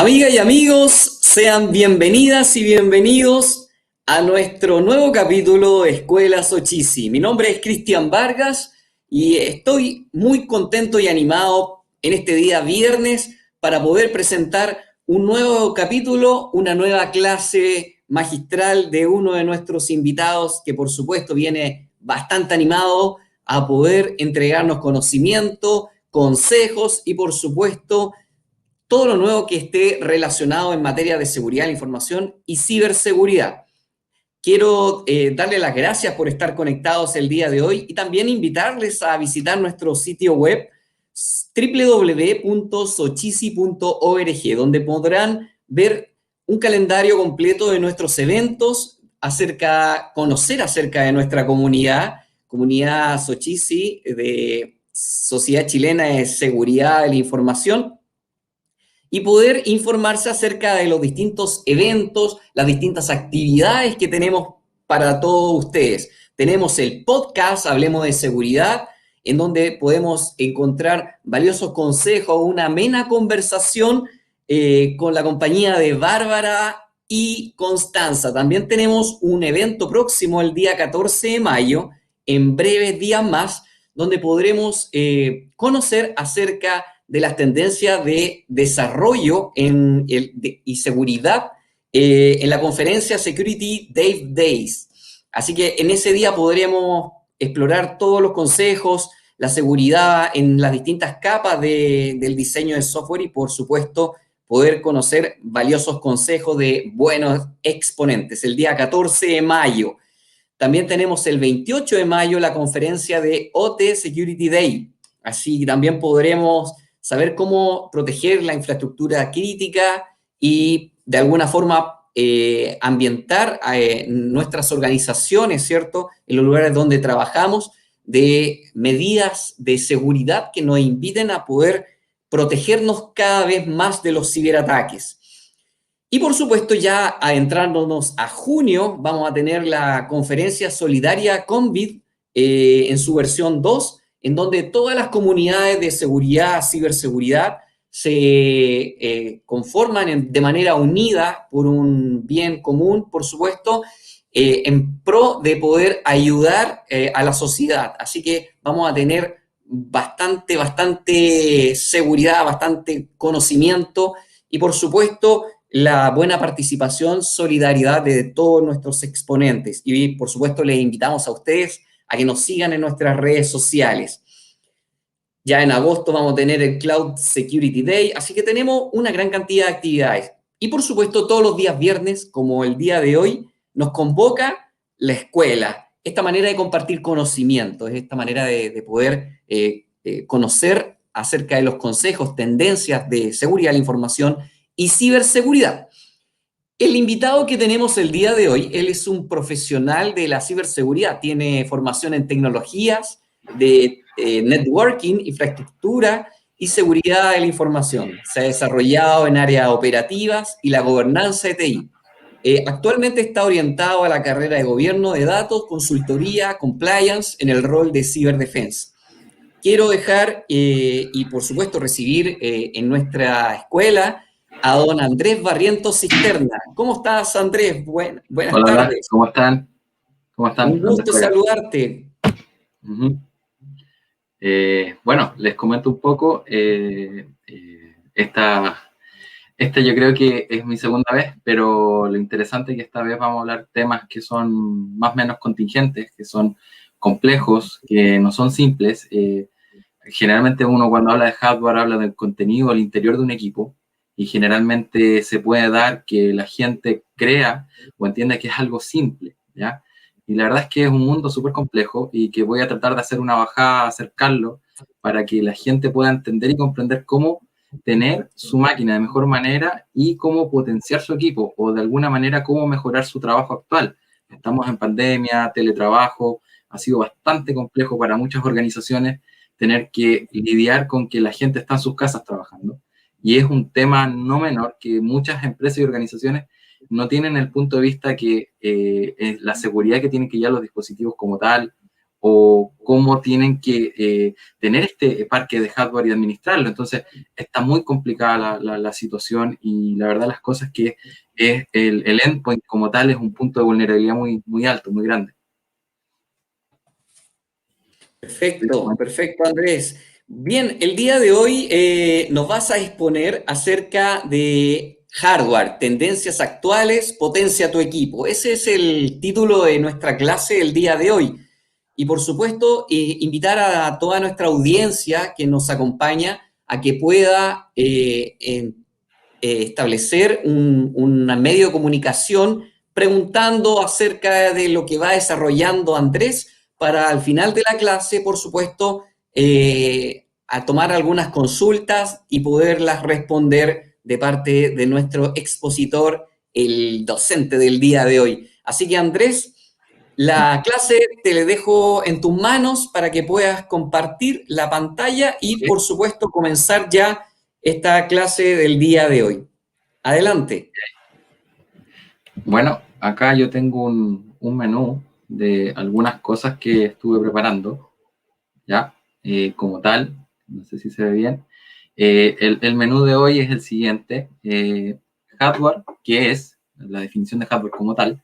Amigas y amigos, sean bienvenidas y bienvenidos a nuestro nuevo capítulo de Escuela Sochisi. Mi nombre es Cristian Vargas y estoy muy contento y animado en este día viernes para poder presentar un nuevo capítulo, una nueva clase magistral de uno de nuestros invitados que por supuesto viene bastante animado a poder entregarnos conocimiento, consejos y por supuesto todo lo nuevo que esté relacionado en materia de seguridad de la información y ciberseguridad. Quiero darle las gracias por estar conectados el día de hoy y también invitarles a visitar nuestro sitio web www.sochisi.org, donde podrán ver un calendario completo de nuestros eventos, conocer acerca de nuestra comunidad Sochisi, de Sociedad Chilena de Seguridad de la Información, y poder informarse acerca de los distintos eventos, las distintas actividades que tenemos para todos ustedes. Tenemos el podcast, Hablemos de Seguridad, en donde podemos encontrar valiosos consejos, una amena conversación con la compañía de Bárbara y Constanza. También tenemos un evento próximo el día 14 de mayo, en breves días más, donde podremos conocer acerca de las tendencias de desarrollo y seguridad en la conferencia Security Dev Days. Así que en ese día podremos explorar todos los consejos, la seguridad en las distintas capas del diseño de software y, por supuesto, poder conocer valiosos consejos de buenos exponentes. El día 14 de mayo. También tenemos el 28 de mayo la conferencia de OT Security Day. Así también podremos saber cómo proteger la infraestructura crítica y de alguna forma ambientar nuestras organizaciones, ¿cierto?, en los lugares donde trabajamos, de medidas de seguridad que nos inviten a poder protegernos cada vez más de los ciberataques. Y por supuesto, ya adentrándonos a junio, vamos a tener la conferencia solidaria COVID en su versión 2, en donde todas las comunidades de seguridad, ciberseguridad, se conforman de manera unida por un bien común, por supuesto, en pro de poder ayudar a la sociedad. Así que vamos a tener bastante seguridad, bastante conocimiento y, por supuesto, la buena participación, solidaridad de todos nuestros exponentes. Y, por supuesto, les invitamos a ustedes a que nos sigan en nuestras redes sociales. Ya en agosto vamos a tener el Cloud Security Day, así que tenemos una gran cantidad de actividades. Y por supuesto, todos los días viernes, como el día de hoy, nos convoca la escuela. Esta manera de compartir conocimientos, esta manera de poder conocer acerca de los consejos, tendencias de seguridad de la información y ciberseguridad. El invitado que tenemos el día de hoy, él es un profesional de la ciberseguridad, tiene formación en tecnologías de networking, infraestructura y seguridad de la información. Se ha desarrollado en áreas operativas y la gobernanza de TI. Actualmente está orientado a la carrera de gobierno de datos, consultoría, compliance en el rol de ciberdefensa. Quiero dejar y por supuesto recibir en nuestra escuela a don Andrés Barrientos Cisterna. ¿Cómo estás, Andrés? Buenas Hola, tardes. ¿cómo están? ¿Cómo están? Un gusto saludarte. Bueno, les comento un poco. Esta yo creo que es mi segunda vez, pero lo interesante es que esta vez vamos a hablar temas que son más o menos contingentes, que son complejos, que no son simples. Generalmente uno cuando habla de hardware habla del contenido al interior de un equipo, y generalmente se puede dar que la gente crea o entienda que es algo simple, ¿ya? Y la verdad es que es un mundo súper complejo y que voy a tratar de hacer una bajada, acercarlo, para que la gente pueda entender y comprender cómo tener su máquina de mejor manera y cómo potenciar su equipo o de alguna manera cómo mejorar su trabajo actual. Estamos en pandemia, teletrabajo, ha sido bastante complejo para muchas organizaciones tener que lidiar con que la gente está en sus casas trabajando. Y es un tema no menor que muchas empresas y organizaciones no tienen el punto de vista que la seguridad que tienen que llevar los dispositivos como tal, o cómo tienen que tener este parque de hardware y administrarlo. Entonces, está muy complicada la situación y la verdad las cosas que es el endpoint como tal es un punto de vulnerabilidad muy, muy alto, muy grande. Perfecto, perfecto, Andrés. Bien, el día de hoy nos vas a exponer acerca de hardware, tendencias actuales, potencia tu equipo. Ese es el título de nuestra clase el día de hoy. Y por supuesto, invitar a toda nuestra audiencia que nos acompaña a que pueda establecer un medio de comunicación preguntando acerca de lo que va desarrollando Andrés para al final de la clase, por supuesto, a tomar algunas consultas y poderlas responder de parte de nuestro expositor, el docente del día de hoy. Así que Andrés, la clase te le dejo en tus manos para que puedas compartir la pantalla y, por supuesto, comenzar ya esta clase del día de hoy. Adelante. Bueno, acá yo tengo un menú de algunas cosas que estuve preparando, ¿ya? Como tal, no sé si se ve bien. El menú de hoy es el siguiente. Hardware, que es la definición de hardware como tal,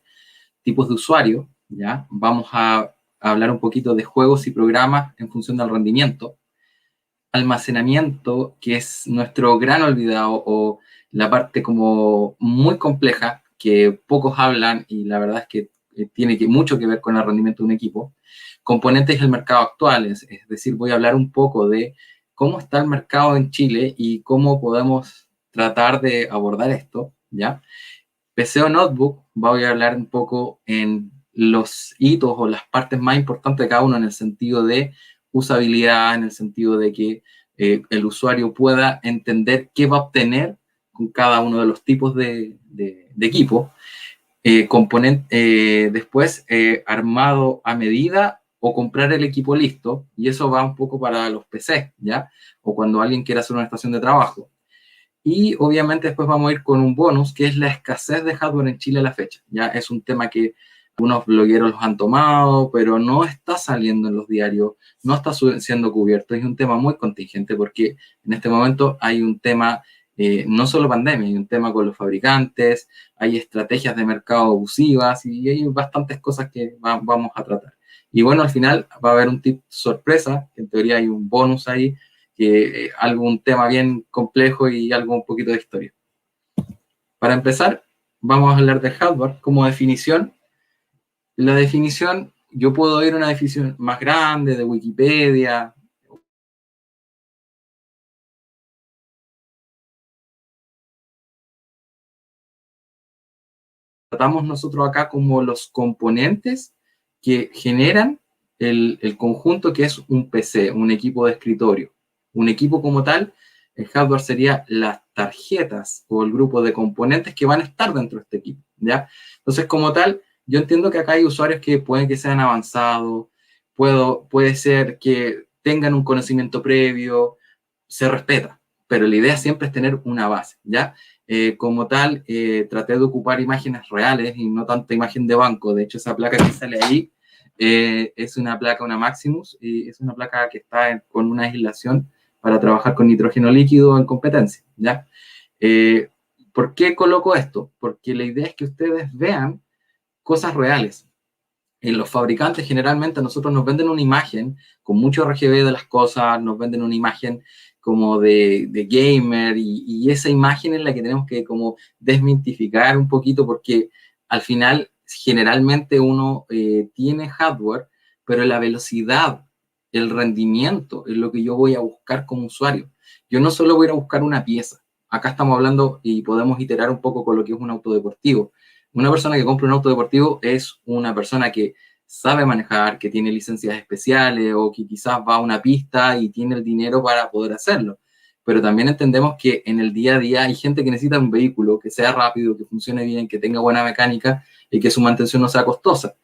tipos de usuario, ¿ya? Vamos a hablar un poquito de juegos y programas en función del rendimiento. Almacenamiento, que es nuestro gran olvidado o la parte como muy compleja que pocos hablan y la verdad es que tiene mucho que ver con el rendimiento de un equipo. Componentes del mercado actual, es decir, voy a hablar un poco de cómo está el mercado en Chile y cómo podemos tratar de abordar esto, ¿ya? PC o notebook, voy a hablar un poco en los hitos o las partes más importantes de cada uno en el sentido de usabilidad, en el sentido de que el usuario pueda entender qué va a obtener con cada uno de los tipos de equipo. Después, armado a medida o comprar el equipo listo, y eso va un poco para los PC, ¿ya? O cuando alguien quiera hacer una estación de trabajo. Y obviamente después vamos a ir con un bonus, que es la escasez de hardware en Chile a la fecha. Ya es un tema que algunos blogueros los han tomado, pero no está saliendo en los diarios, no está siendo cubierto. Es un tema muy contingente porque en este momento hay un tema, no solo pandemia, hay un tema con los fabricantes, hay estrategias de mercado abusivas y hay bastantes cosas que vamos a tratar. Y bueno, al final va a haber un tip sorpresa, que en teoría hay un bonus ahí, que algún tema bien complejo y algo un poquito de historia. Para empezar, vamos a hablar de hardware como definición. La definición, yo puedo ir a una definición más grande de Wikipedia. Tratamos nosotros acá como los componentes que generan el conjunto que es un PC, un equipo de escritorio. Un equipo como tal, el hardware sería las tarjetas o el grupo de componentes que van a estar dentro de este equipo, ¿ya? Entonces, como tal, yo entiendo que acá hay usuarios que pueden que sean avanzados, puede ser que tengan un conocimiento previo, se respeta, pero la idea siempre es tener una base, ¿ya? Como tal, traté de ocupar imágenes reales y no tanta imagen de banco. De hecho, esa placa que sale ahí es una placa, una Maximus, y es una placa que está con una aislación para trabajar con nitrógeno líquido en competencia, ¿ya? ¿Por qué coloco esto? Porque la idea es que ustedes vean cosas reales. En los fabricantes generalmente a nosotros nos venden una imagen con mucho RGB de las cosas, nos venden una imagen como de gamer y esa imagen es la que tenemos que como desmitificar un poquito porque al final generalmente uno tiene hardware, pero la velocidad, el rendimiento es lo que yo voy a buscar como usuario. Yo no solo voy a buscar una pieza. Acá estamos hablando y podemos iterar un poco con lo que es un auto deportivo. Una persona que compra un auto deportivo es una persona que sabe manejar, que tiene licencias especiales o que quizás va a una pista y tiene el dinero para poder hacerlo. Pero también entendemos que en el día a día hay gente que necesita un vehículo que sea rápido, que funcione bien, que tenga buena mecánica y que su mantención no sea costosa.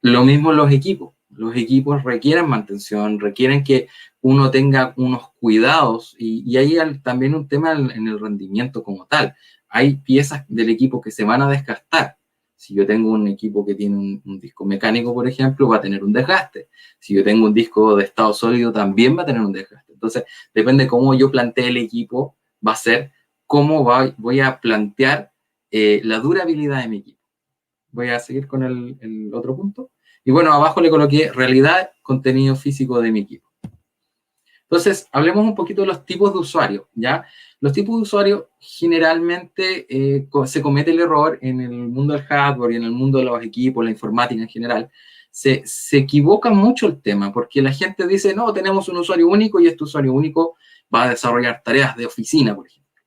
Lo mismo los equipos. Los equipos requieren mantención, requieren que uno tenga unos cuidados y hay también un tema en el rendimiento como tal. Hay piezas del equipo que se van a desgastar. Si yo tengo un equipo que tiene un disco mecánico, por ejemplo, va a tener un desgaste. Si yo tengo un disco de estado sólido, también va a tener un desgaste. Entonces, depende de cómo yo plantee el equipo, va a ser cómo voy a plantear la durabilidad de mi equipo. Voy a seguir con el otro punto. Y bueno, abajo le coloqué realidad, contenido físico de mi equipo. Entonces, hablemos un poquito de los tipos de usuarios, ¿ya? Los tipos de usuarios generalmente se comete el error en el mundo del hardware y en el mundo de los equipos, la informática en general. Se equivoca mucho el tema porque la gente dice, no, tenemos un usuario único y este usuario único va a desarrollar tareas de oficina, por ejemplo,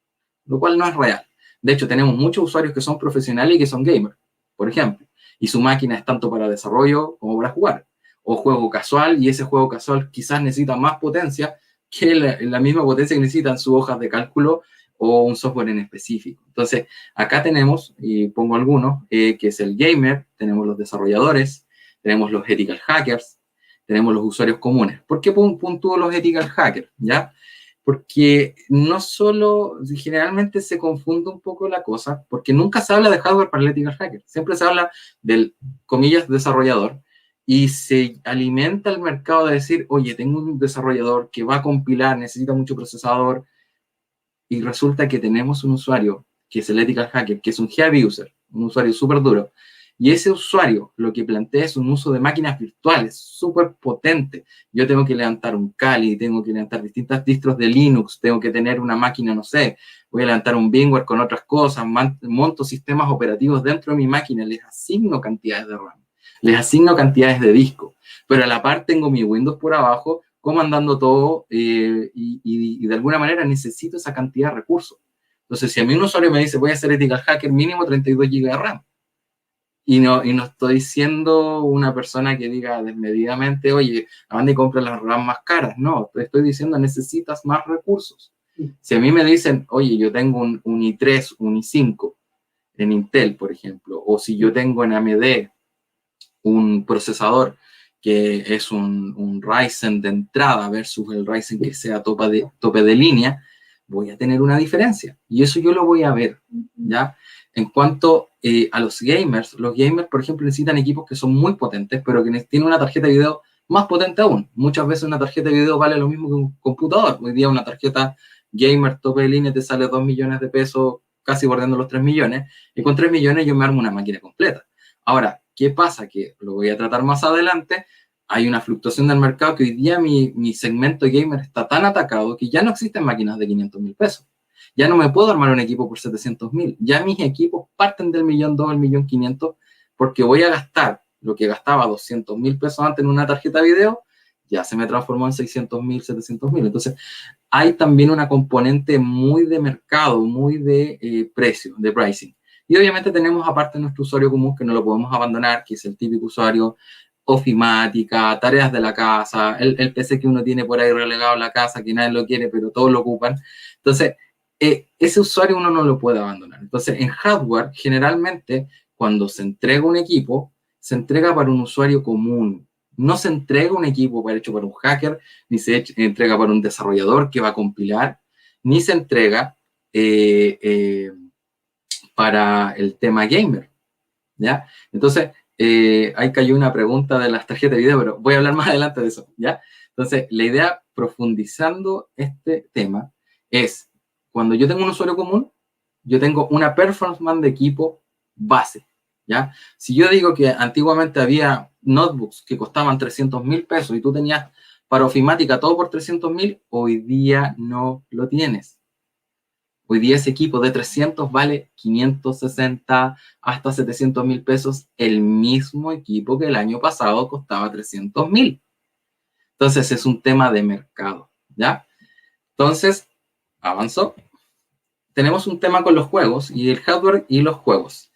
lo cual no es real. De hecho, tenemos muchos usuarios que son profesionales y que son gamers, por ejemplo, y su máquina es tanto para desarrollo como para jugar. O juego casual, y ese juego casual quizás necesita más potencia que la misma potencia que necesitan sus hojas de cálculo o un software en específico. Entonces, acá tenemos, y pongo algunos, que es el gamer, tenemos los desarrolladores, tenemos los ethical hackers, tenemos los usuarios comunes. ¿Por qué puntúo los ethical hackers? ¿Ya? Porque no solo, generalmente se confunde un poco la cosa, porque nunca se habla de hardware para el ethical hacker, siempre se habla del, comillas, desarrollador, y se alimenta el mercado de decir, oye, tengo un desarrollador que va a compilar, necesita mucho procesador, y resulta que tenemos un usuario, que es el ethical hacker, que es un heavy user, un usuario súper duro, y ese usuario lo que plantea es un uso de máquinas virtuales súper potente. Yo tengo que levantar un Kali, tengo que levantar distintas distros de Linux, tengo que tener una máquina, no sé, voy a levantar un VMware con otras cosas, monto sistemas operativos dentro de mi máquina, les asigno cantidades de RAM, les asigno cantidades de disco, pero a la par tengo mi Windows por abajo comandando todo y de alguna manera necesito esa cantidad de recursos. Entonces, si a mí un usuario me dice voy a hacer ethical hacker, mínimo 32 GB de RAM. Y no estoy siendo una persona que diga desmedidamente, oye, ¿a dónde compras las RAM más caras? No, te estoy diciendo necesitas más recursos. Si a mí me dicen, oye, yo tengo un i3, un i5 en Intel, por ejemplo, o si yo tengo en AMD un procesador que es un Ryzen de entrada versus el Ryzen que sea tope de línea, voy a tener una diferencia. Y eso yo lo voy a ver, ¿ya? En cuanto a los gamers, por ejemplo, necesitan equipos que son muy potentes, pero que tienen una tarjeta de video más potente aún. Muchas veces una tarjeta de video vale lo mismo que un computador. Hoy día una tarjeta gamer tope de línea te sale 2 millones de pesos, casi bordeando los 3 millones, y con 3 millones yo me armo una máquina completa. Ahora, ¿qué pasa? Que lo voy a tratar más adelante. Hay una fluctuación del mercado que hoy día mi segmento gamer está tan atacado que ya no existen máquinas de 500.000 pesos. Ya no me puedo armar un equipo por 700.000. Ya mis equipos parten del 1.200.000, 1.500.000, porque voy a gastar lo que gastaba 200.000 pesos antes en una tarjeta de video, ya se me transformó en 600.000, 700.000. Entonces, hay también una componente muy de mercado, muy de precio, de pricing. Y obviamente tenemos aparte nuestro usuario común que no lo podemos abandonar, que es el típico usuario ofimática, tareas de la casa, el PC que uno tiene por ahí relegado en la casa, que nadie lo quiere, pero todos lo ocupan. Entonces, ese usuario uno no lo puede abandonar. Entonces, en hardware, generalmente, cuando se entrega un equipo, se entrega para un usuario común. No se entrega un equipo hecho para un hacker, ni se entrega para un desarrollador que va a compilar, ni se entrega para el tema gamer, ¿ya? Entonces, ahí cayó una pregunta de las tarjetas de video, pero voy a hablar más adelante de eso, ¿ya? Entonces, la idea, profundizando este tema, es, cuando yo tengo un usuario común, yo tengo una performance de equipo base, ¿ya? Si yo digo que antiguamente había notebooks que costaban 300.000 pesos y tú tenías para ofimática todo por 300.000, hoy día no lo tienes. Hoy día ese equipo de 300 vale 560 hasta 700.000 pesos, el mismo equipo que el año pasado costaba 300.000. Entonces es un tema de mercado, ¿ya? Entonces, avanzó. Tenemos un tema con los juegos y el hardware y los juegos.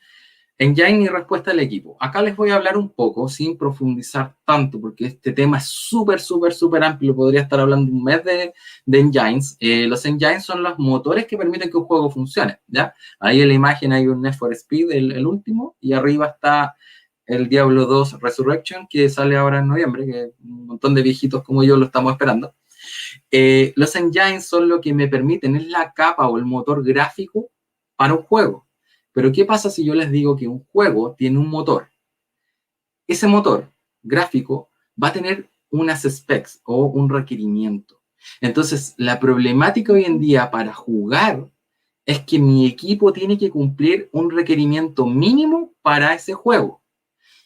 Engine y respuesta del equipo. Acá les voy a hablar un poco, sin profundizar tanto, porque este tema es súper, súper, súper amplio. Podría estar hablando un mes de engines. Los engines son los motores que permiten que un juego funcione, ¿ya? Ahí en la imagen hay un Need for Speed, el último, y arriba está el Diablo 2 Resurrection, que sale ahora en noviembre, que un montón de viejitos como yo lo estamos esperando. Los engines son lo que me permiten, es la capa o el motor gráfico para un juego. Pero ¿qué pasa si yo les digo que un juego tiene un motor? Ese motor gráfico va a tener unas specs o un requerimiento. Entonces, la problemática hoy en día para jugar es que mi equipo tiene que cumplir un requerimiento mínimo para ese juego.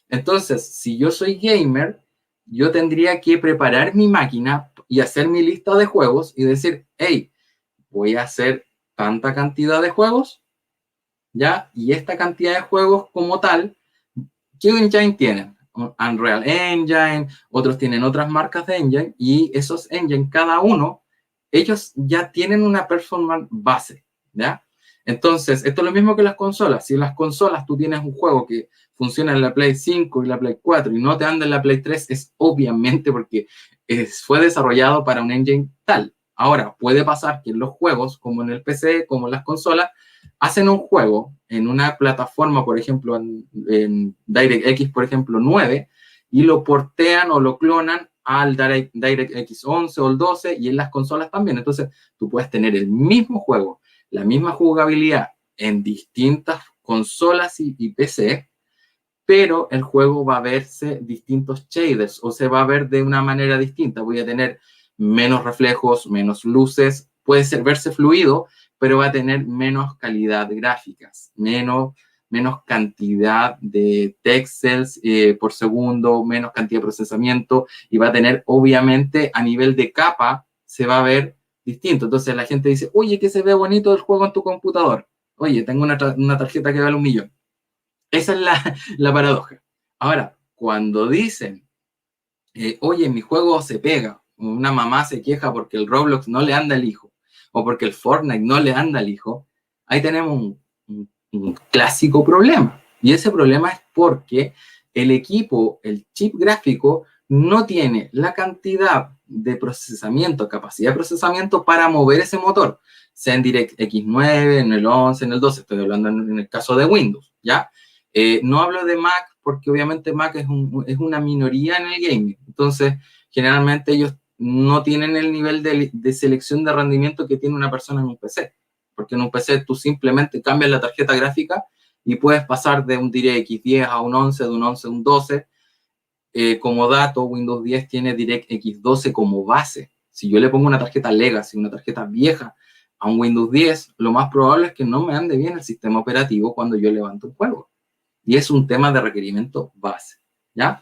Entonces, si yo soy gamer, yo tendría que preparar mi máquina y hacer mi lista de juegos y decir, hey, voy a hacer tanta cantidad de juegos, ¿ya? Y esta cantidad de juegos como tal, ¿qué engine tienen? Unreal Engine, otros tienen otras marcas de engine, y esos engine, cada uno, ellos ya tienen una performance base, ¿ya? Entonces, esto es lo mismo que las consolas. Si en las consolas tú tienes un juego que funciona en la Play 5 y la Play 4 y no te anda en la Play 3, es obviamente porque fue desarrollado para un engine tal. Ahora, puede pasar que en los juegos, como en el PC, como en las consolas, hacen un juego en una plataforma, por ejemplo, en DirectX, por ejemplo, 9, y lo portean o lo clonan al DirectX 11 o el 12, y en las consolas también. Entonces, tú puedes tener el mismo juego, la misma jugabilidad en distintas consolas y PC, pero el juego va a verse distintos shaders, o se va a ver de una manera distinta. Voy a tener menos reflejos, menos luces, puede verse fluido, pero va a tener menos calidad gráficas, menos cantidad de píxeles por segundo, menos cantidad de procesamiento, y va a tener, obviamente, a nivel de capa, se va a ver distinto. Entonces la gente dice, oye, que se ve bonito el juego en tu computador. Oye, tengo una tarjeta que vale 1.000.000. Esa es la paradoja. Ahora, cuando dicen, oye, mi juego se pega, una mamá se queja porque el Roblox no le anda al hijo, o porque el Fortnite no le anda al hijo, ahí tenemos un clásico problema. Y ese problema es porque el equipo, el chip gráfico, no tiene la cantidad de procesamiento, capacidad de procesamiento para mover ese motor, sea en DirectX 9, en el 11, en el 12, estoy hablando en el caso de Windows, ¿ya? No hablo de Mac porque obviamente Mac es una minoría en el gaming. Entonces, generalmente ellos no tienen el nivel de selección de rendimiento que tiene una persona en un PC. Porque en un PC tú simplemente cambias la tarjeta gráfica y puedes pasar de un DirectX 10 a un 11, de un 11 a un 12. Como dato, Windows 10 tiene DirectX 12 como base. Si yo le pongo una tarjeta Legacy, una tarjeta vieja, a un Windows 10, lo más probable es que no me ande bien el sistema operativo cuando yo levanto el juego. Y es un tema de requerimiento base, ¿ya?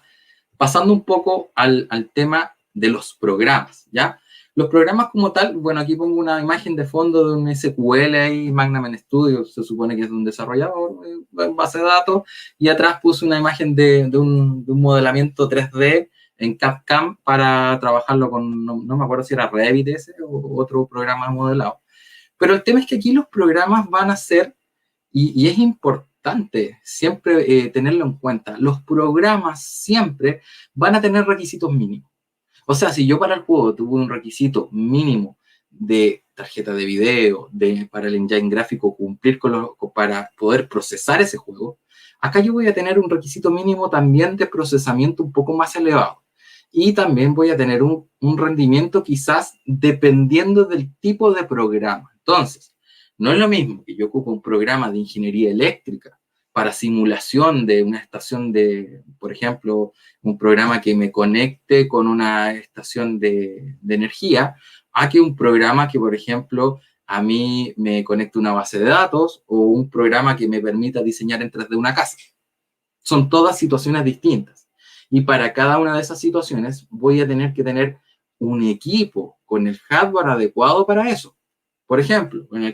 Pasando un poco al tema de los programas, ¿ya? Los programas como tal, bueno, aquí pongo una imagen de fondo de un SQL ahí, Magnum Studio, se supone que es de un desarrollador en base de datos, y atrás puse una imagen de un modelamiento 3D en CAD/CAM para trabajarlo con, no me acuerdo si era Revit ese o otro programa modelado. Pero el tema es que aquí los programas van a ser, y es importante siempre tenerlo en cuenta, los programas siempre van a tener requisitos mínimos. O sea, si yo para el juego tuve un requisito mínimo de tarjeta de video, para el engine gráfico cumplir para poder procesar ese juego, acá yo voy a tener un requisito mínimo también de procesamiento un poco más elevado. Y también voy a tener un rendimiento quizás dependiendo del tipo de programa. Entonces, no es lo mismo que yo ocupe un programa de ingeniería eléctrica para simulación de una estación de, por ejemplo, un programa que me conecte con una estación de energía, a que un programa que, por ejemplo, a mí me conecte una base de datos, o un programa que me permita diseñar en 3D una casa. Son todas situaciones distintas. Y para cada una de esas situaciones voy a tener que tener un equipo con el hardware adecuado para eso. Por ejemplo, en un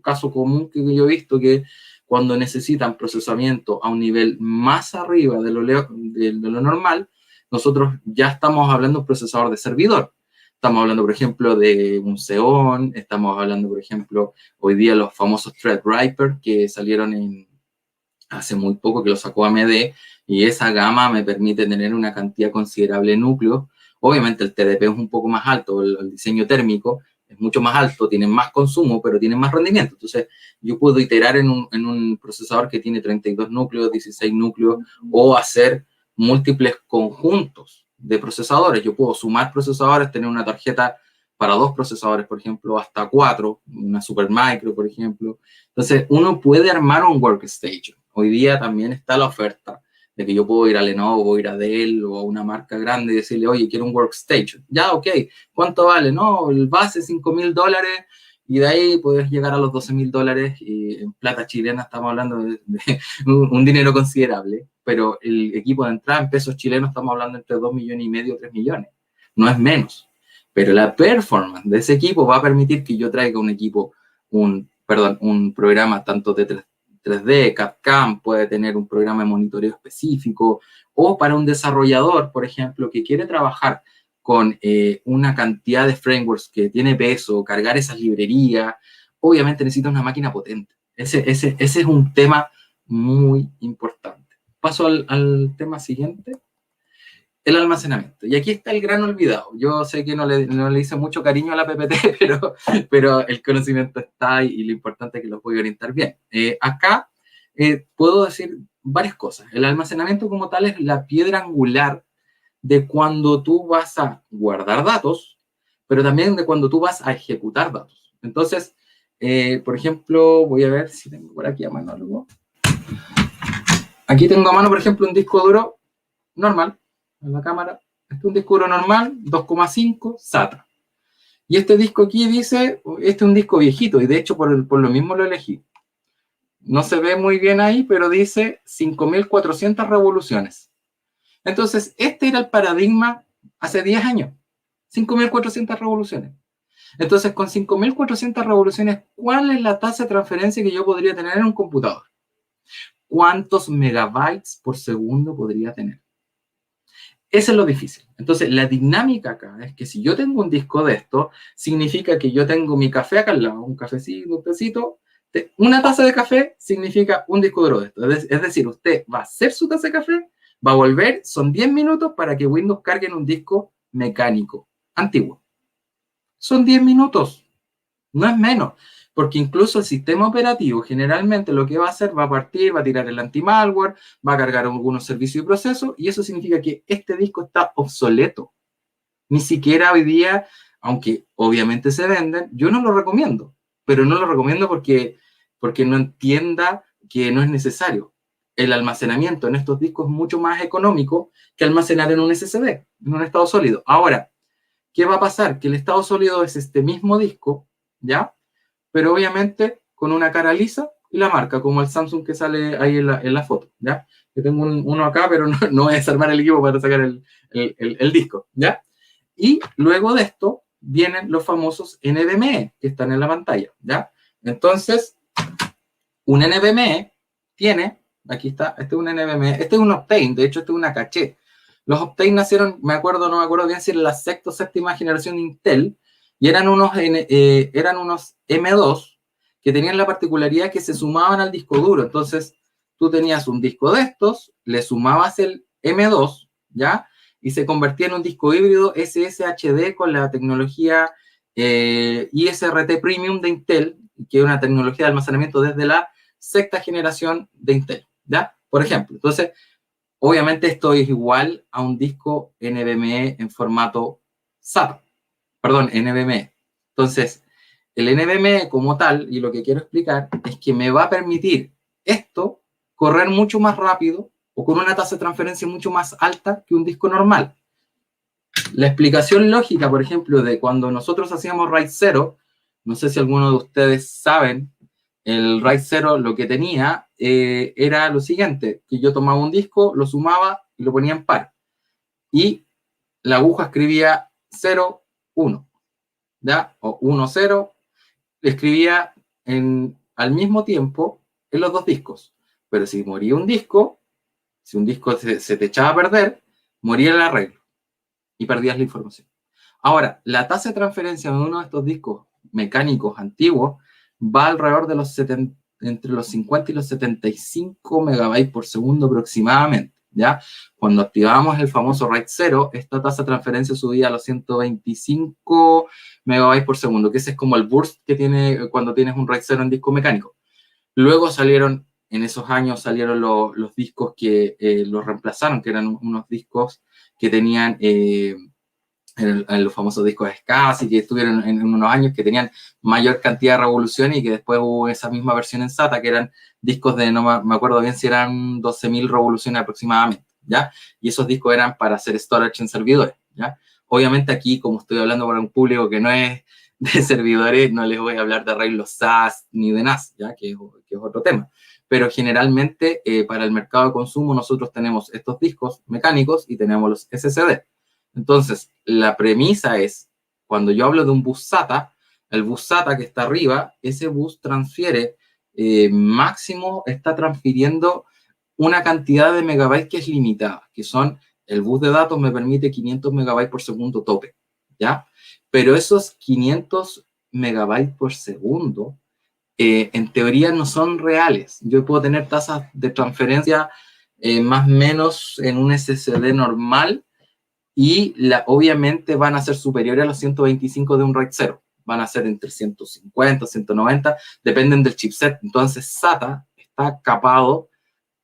caso común que yo he visto, que cuando necesitan procesamiento a un nivel más arriba de lo normal, nosotros ya estamos hablando de un procesador de servidor. Estamos hablando, por ejemplo, de un Xeon, estamos hablando, por ejemplo, hoy día los famosos Threadripper que salieron hace muy poco, que lo sacó AMD, y esa gama me permite tener una cantidad considerable de núcleos. Obviamente el TDP es un poco más alto, el diseño térmico es mucho más alto, tienen más consumo, pero tienen más rendimiento. Entonces, yo puedo iterar en un procesador que tiene 32 núcleos, 16 núcleos, o hacer múltiples conjuntos de procesadores. Yo puedo sumar procesadores, tener una tarjeta para 2 procesadores, por ejemplo, hasta 4, una Supermicro, por ejemplo. Entonces, uno puede armar un workstation. Hoy día también está la oferta de que yo puedo ir a Lenovo, ir a Dell o a una marca grande y decirle, oye, quiero un workstation. Ya, ok, ¿cuánto vale? No, el base $5.000 y de ahí puedes llegar a los $12.000 y en plata chilena estamos hablando de un dinero considerable, pero el equipo de entrada en pesos chilenos estamos hablando entre 2,5 millones y 3 millones. No es menos. Pero la performance de ese equipo va a permitir que yo traiga un equipo, un programa tanto de 3D, CAD/CAM, puede tener un programa de monitoreo específico, o para un desarrollador, por ejemplo, que quiere trabajar con una cantidad de frameworks que tiene peso, cargar esas librerías, obviamente necesita una máquina potente. Ese es un tema muy importante. Paso al tema siguiente. El almacenamiento. Y aquí está el gran olvidado. Yo sé que no le hice mucho cariño a la PPT, pero el conocimiento está y lo importante es que lo voy a orientar bien. Acá puedo decir varias cosas. El almacenamiento como tal es la piedra angular de cuando tú vas a guardar datos, pero también de cuando tú vas a ejecutar datos. Entonces, por ejemplo, voy a ver si tengo por aquí a mano algo. Aquí tengo a mano, por ejemplo, un disco duro normal, en la cámara. Este es un disco duro normal, 2,5 SATA. Y este disco aquí dice, este es un disco viejito, y de hecho por lo mismo lo elegí. No se ve muy bien ahí, pero dice 5.400 revoluciones. Entonces, este era el paradigma hace 10 años. 5.400 revoluciones. Entonces, con 5.400 revoluciones, ¿cuál es la tasa de transferencia que yo podría tener en un computador? ¿Cuántos megabytes por segundo podría tener? Eso es lo difícil. Entonces, la dinámica acá es que si yo tengo un disco de esto, significa que yo tengo mi café acá al lado, un cafecito, un tecito. Una taza de café significa un disco duro de esto. Es decir, usted va a hacer su taza de café, va a volver, son 10 minutos para que Windows cargue en un disco mecánico, antiguo. Son 10 minutos, no es menos. Porque incluso el sistema operativo generalmente lo que va a hacer va a partir, va a tirar el anti-malware, va a cargar algunos servicios y procesos, y eso significa que este disco está obsoleto. Ni siquiera hoy día, aunque obviamente se venden, yo no lo recomiendo, pero no lo recomiendo porque no entienda que no es necesario. El almacenamiento en estos discos es mucho más económico que almacenar en un SSD, en un estado sólido. Ahora, ¿qué va a pasar? Que el estado sólido es este mismo disco, ¿ya? Pero obviamente con una cara lisa y la marca, como el Samsung que sale ahí en la foto, ¿ya? Yo tengo uno acá, pero no voy a desarmar el equipo para sacar el disco, ¿ya? Y luego de esto vienen los famosos NVMe que están en la pantalla, ¿ya? Entonces, un NVMe tiene, aquí está, este es un NVMe, este es un Optane, de hecho este es una caché. Los Optane nacieron, no me acuerdo bien si en la sexta o séptima generación de Intel, y eran unos M2 que tenían la particularidad que se sumaban al disco duro. Entonces, tú tenías un disco de estos, le sumabas el M2, ¿ya? Y se convertía en un disco híbrido SSHD con la tecnología ISRT Premium de Intel, que es una tecnología de almacenamiento desde la sexta generación de Intel, ¿ya? Por ejemplo, entonces, obviamente esto es igual a un disco NVMe en formato SATA, perdón, NVMe. Entonces, el NVMe como tal, y lo que quiero explicar, es que me va a permitir esto correr mucho más rápido o con una tasa de transferencia mucho más alta que un disco normal. La explicación lógica, por ejemplo, de cuando nosotros hacíamos RAID 0, no sé si alguno de ustedes saben, el RAID 0 lo que tenía era lo siguiente, que yo tomaba un disco, lo sumaba y lo ponía en par. Y la aguja escribía 0, 1, ¿ya? O 1, 0, escribía al mismo tiempo en los dos discos. Pero si moría un disco, si un disco se te echaba a perder, moría el arreglo y perdías la información. Ahora, la tasa de transferencia de uno de estos discos mecánicos antiguos va alrededor de entre los 50 y los 75 megabytes por segundo aproximadamente, ¿ya? Cuando activábamos el famoso RAID 0, esta tasa de transferencia subía a los 125 megabytes por segundo, que ese es como el burst que tiene cuando tienes un RAID 0 en disco mecánico. Luego en esos años salieron los discos que los reemplazaron, que eran unos discos que tenían en los famosos discos SCSI, que estuvieron en unos años que tenían mayor cantidad de revoluciones y que después hubo esa misma versión en SATA, que eran discos de, no me acuerdo bien si eran 12.000 revoluciones aproximadamente, ¿ya? Y esos discos eran para hacer storage en servidores, ¿ya? Obviamente aquí, como estoy hablando para un público que no es de servidores, no les voy a hablar de arreglos SAS ni de NAS, ¿ya? Que es otro tema. Pero generalmente para el mercado de consumo nosotros tenemos estos discos mecánicos y tenemos los SSD. Entonces, la premisa es, cuando yo hablo de un bus SATA, el bus SATA que está arriba, ese bus transfiere, máximo está transfiriendo una cantidad de megabytes que es limitada, que son, el bus de datos me permite 500 megabytes por segundo tope, ¿ya? Pero esos 500 megabytes por segundo, en teoría no son reales. Yo puedo tener tasas de transferencia más o menos en un SSD normal, y obviamente van a ser superiores a los 125 de un RAID 0. Van a ser entre 150, 190, dependen del chipset. Entonces SATA está capado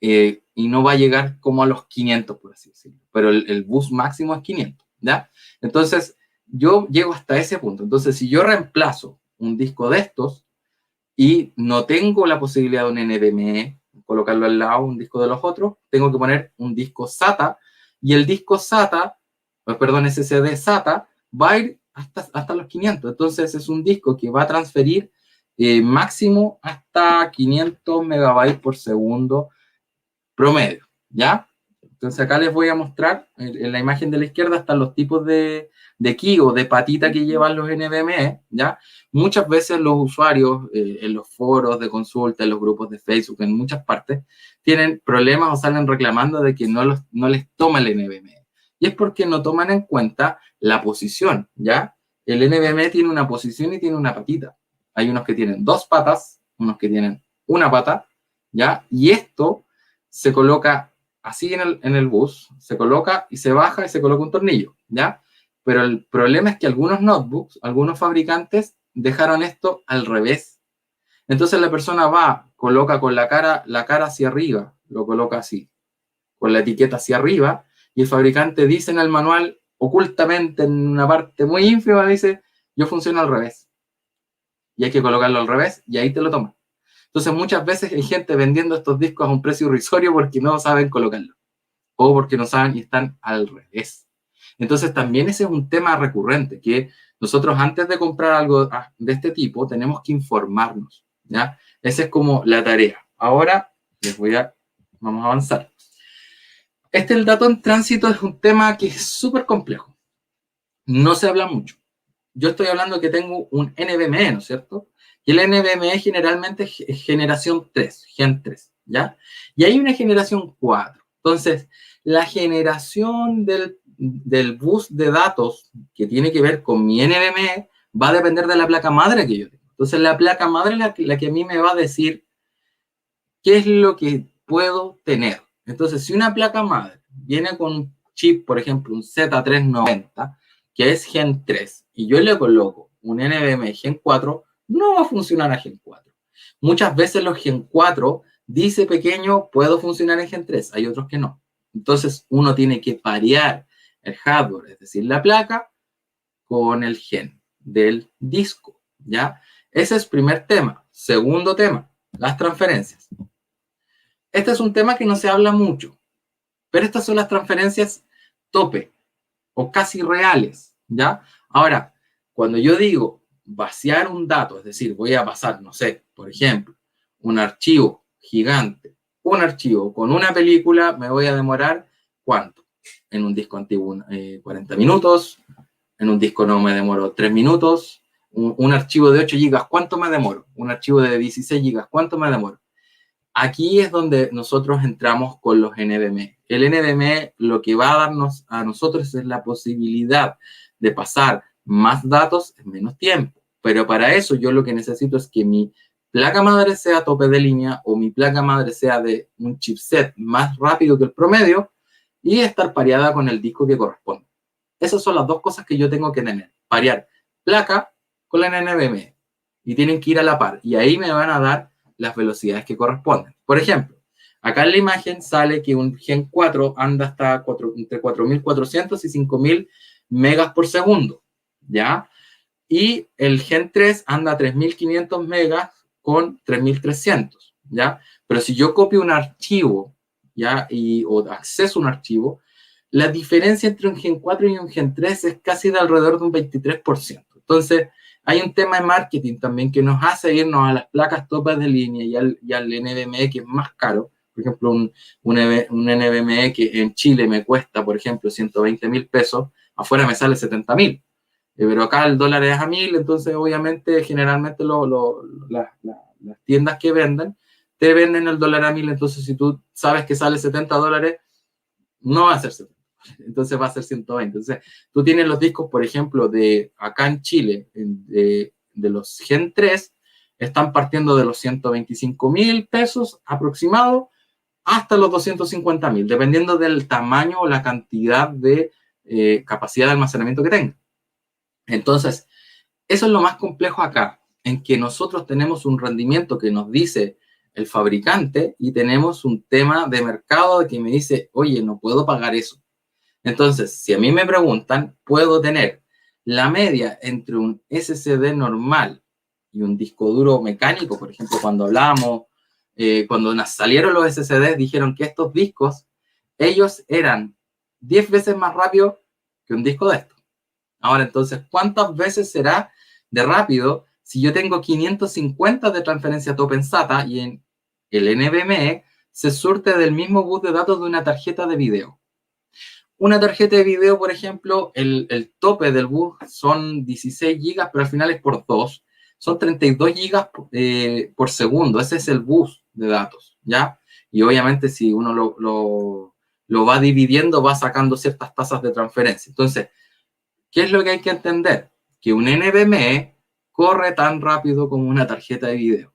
y no va a llegar como a los 500, por así decirlo. Pero el bus máximo es 500, ¿ya? Entonces yo llego hasta ese punto. Entonces si yo reemplazo un disco de estos y no tengo la posibilidad de un NVMe, colocarlo al lado, un disco de los otros, tengo que poner un disco SATA, y el disco SATA, perdón, SSD SATA, va a ir hasta los 500. Entonces es un disco que va a transferir máximo hasta 500 megabytes por segundo promedio, ¿ya? Entonces acá les voy a mostrar, en la imagen de la izquierda están los tipos de key o de patita que llevan los NVMe, ¿ya? Muchas veces los usuarios en los foros de consulta, en los grupos de Facebook, en muchas partes, tienen problemas o salen reclamando de que no les toma el NVMe. Y es porque no toman en cuenta la posición, ¿ya? El NVMe tiene una posición y tiene una patita. Hay unos que tienen 2 patas, unos que tienen una pata, ¿ya? Y esto se coloca así en el bus, se coloca y se baja y se coloca un tornillo, ¿ya? Pero el problema es que algunos notebooks, algunos fabricantes dejaron esto al revés. Entonces la persona va, coloca con la cara hacia arriba, lo coloca así, con la etiqueta hacia arriba, y el fabricante dice en el manual, ocultamente en una parte muy ínfima, dice, yo funciono al revés. Y hay que colocarlo al revés, y ahí te lo toman. Entonces muchas veces hay gente vendiendo estos discos a un precio irrisorio porque no saben colocarlo, o porque no saben y están al revés. Entonces también ese es un tema recurrente, que nosotros antes de comprar algo de este tipo tenemos que informarnos, ¿ya? Esa es como la tarea. Ahora vamos a avanzar. El dato en tránsito es un tema que es súper complejo. No se habla mucho. Yo estoy hablando que tengo un NVMe, ¿no es cierto? Y el NVMe generalmente es generación 3, Gen 3, ¿ya? Y hay una generación 4. Entonces, la generación del bus de datos que tiene que ver con mi NVMe va a depender de la placa madre que yo tengo. Entonces, la placa madre es la que a mí me va a decir qué es lo que puedo tener. Entonces, si una placa madre viene con un chip, por ejemplo, un Z390, que es Gen 3, y yo le coloco un NVMe Gen 4, no va a funcionar a Gen 4. Muchas veces los Gen 4 dice pequeño, puedo funcionar en Gen 3, hay otros que no. Entonces, uno tiene que parear el hardware, es decir, la placa, con el gen del disco, ¿ya? Ese es el primer tema. Segundo tema, las transferencias. Este es un tema que no se habla mucho, pero estas son las transferencias tope o casi reales, ¿ya? Ahora, cuando yo digo vaciar un dato, es decir, voy a pasar, no sé, por ejemplo, un archivo gigante, un archivo con una película, me voy a demorar, ¿cuánto? En un disco antiguo 40 minutos, en un disco no me demoro 3 minutos, un archivo de 8 gigas, ¿cuánto me demoro? Un archivo de 16 gigas, ¿cuánto me demoro? Aquí es donde nosotros entramos con los NVMe. El NVMe lo que va a darnos a nosotros es la posibilidad de pasar más datos en menos tiempo. Pero para eso yo lo que necesito es que mi placa madre sea tope de línea o mi placa madre sea de un chipset más rápido que el promedio y estar pareada con el disco que corresponde. Esas son las dos cosas que yo tengo que tener. Parear placa con la NVMe. Y tienen que ir a la par. Y ahí me van a dar las velocidades que corresponden. Por ejemplo, acá en la imagen sale que un Gen 4 anda hasta entre 4.400 y 5.000 megas por segundo, ¿ya? Y el Gen 3 anda a 3.500 megas con 3.300, ¿ya? Pero si yo copio un archivo, ¿ya? O acceso a un archivo, la diferencia entre un Gen 4 y un Gen 3 es casi de alrededor de un 23%. Entonces, hay un tema de marketing también que nos hace irnos a las placas topas de línea y al NVMe, que es más caro. Por ejemplo, un NVMe que en Chile me cuesta, por ejemplo, 120.000 pesos, afuera me sale 70.000. Pero acá el dólar es a 1.000, entonces obviamente generalmente las tiendas que venden te venden el dólar a 1.000, entonces si tú sabes que sale $70, no va a ser 70, entonces va a ser 120. Entonces tú tienes los discos, por ejemplo, de acá en Chile, de los Gen 3, están partiendo de los 125.000 pesos aproximado hasta los 250.000, dependiendo del tamaño o la cantidad de capacidad de almacenamiento que tenga. Entonces, eso es lo más complejo acá, en que nosotros tenemos un rendimiento que nos dice el fabricante y tenemos un tema de mercado que me dice, oye, no puedo pagar eso. Entonces, si a mí me preguntan, puedo tener la media entre un SSD normal y un disco duro mecánico. Por ejemplo, cuando hablamos, cuando nos salieron los SSD, dijeron que estos discos, ellos eran 10 veces más rápidos que un disco de estos. Ahora, entonces, ¿cuántas veces será de rápido si yo tengo 550 de transferencia top en SATA y en el NVMe se surte del mismo bus de datos de una tarjeta de video? Una tarjeta de video, por ejemplo, el tope del bus son 16 gigas, pero al final es por 2. Son 32 gigas por segundo. Ese es el bus de datos, ¿ya? Y obviamente si uno lo va dividiendo, va sacando ciertas tasas de transferencia. Entonces, ¿qué es lo que hay que entender? Que un NVMe corre tan rápido como una tarjeta de video.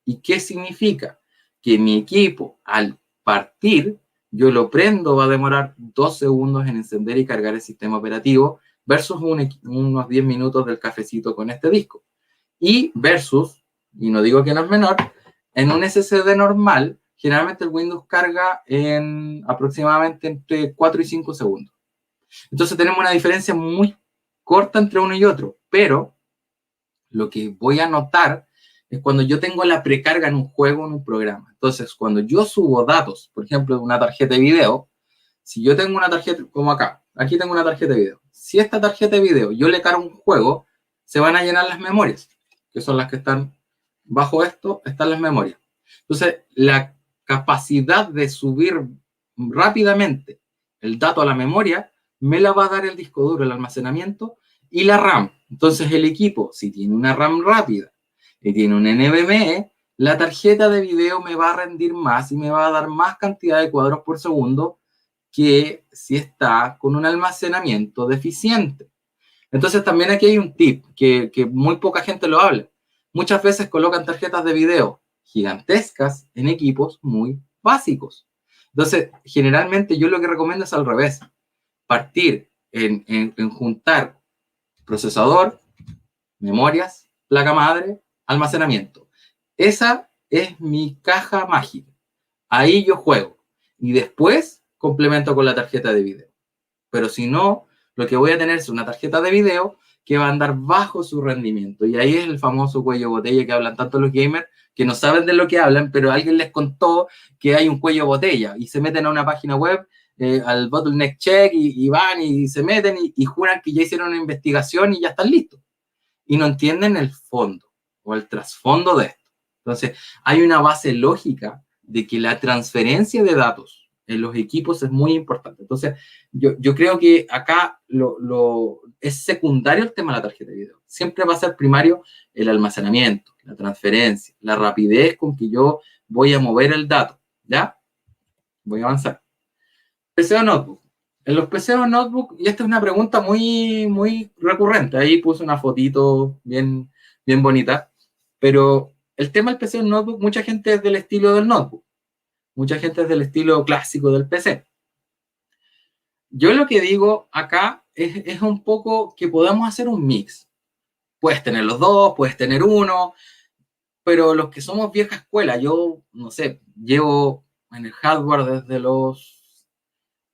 ¿Y qué significa? Que mi equipo, al partir, yo lo prendo, va a demorar 2 segundos en encender y cargar el sistema operativo versus unos 10 minutos del cafecito con este disco. Y versus, y no digo que no es menor, en un SSD normal, generalmente el Windows carga en aproximadamente entre 4 y 5 segundos. Entonces tenemos una diferencia muy corta entre uno y otro, pero lo que voy a notar es cuando yo tengo la precarga en un juego, en un programa. Entonces, cuando yo subo datos, por ejemplo, de una tarjeta de video, si yo tengo una tarjeta, como acá, aquí tengo una tarjeta de video. Si esta tarjeta de video yo le cargo un juego, se van a llenar las memorias, que son las que están bajo esto, están las memorias. Entonces, la capacidad de subir rápidamente el dato a la memoria me la va a dar el disco duro, el almacenamiento y la RAM. Entonces, el equipo, si tiene una RAM rápida y tiene un NVMe, la tarjeta de video me va a rendir más y me va a dar más cantidad de cuadros por segundo que si está con un almacenamiento deficiente. Entonces, también aquí hay un tip que muy poca gente lo habla. Muchas veces colocan tarjetas de video gigantescas en equipos muy básicos. Entonces, generalmente yo lo que recomiendo es al revés. Partir en juntar procesador, memorias, placa madre, almacenamiento. Esa es mi caja mágica. Ahí yo juego. Y después complemento con la tarjeta de video. Pero si no, lo que voy a tener es una tarjeta de video que va a andar bajo su rendimiento. Y ahí es el famoso cuello botella que hablan tanto los gamers, que no saben de lo que hablan, pero alguien les contó que hay un cuello botella y se meten a una página web, al bottleneck check, y van y se meten y juran que ya hicieron una investigación y ya están listos. Y no entienden el fondo o el trasfondo de esto. Entonces, hay una base lógica de que la transferencia de datos en los equipos es muy importante. Entonces, yo creo que acá es secundario el tema de la tarjeta de video. Siempre va a ser primario el almacenamiento, la transferencia, la rapidez con que yo voy a mover el dato. ¿Ya? Voy a avanzar. PC o notebook. En los PC o notebook, y esta es una pregunta muy, muy recurrente, ahí puse una fotito bien, bien bonita, pero el tema del PC o notebook, mucha gente es del estilo del notebook, mucha gente es del estilo clásico del PC. Yo lo que digo acá es un poco que podamos hacer un mix. Puedes tener los dos, puedes tener uno, pero los que somos vieja escuela, yo, no sé, llevo en el hardware desde los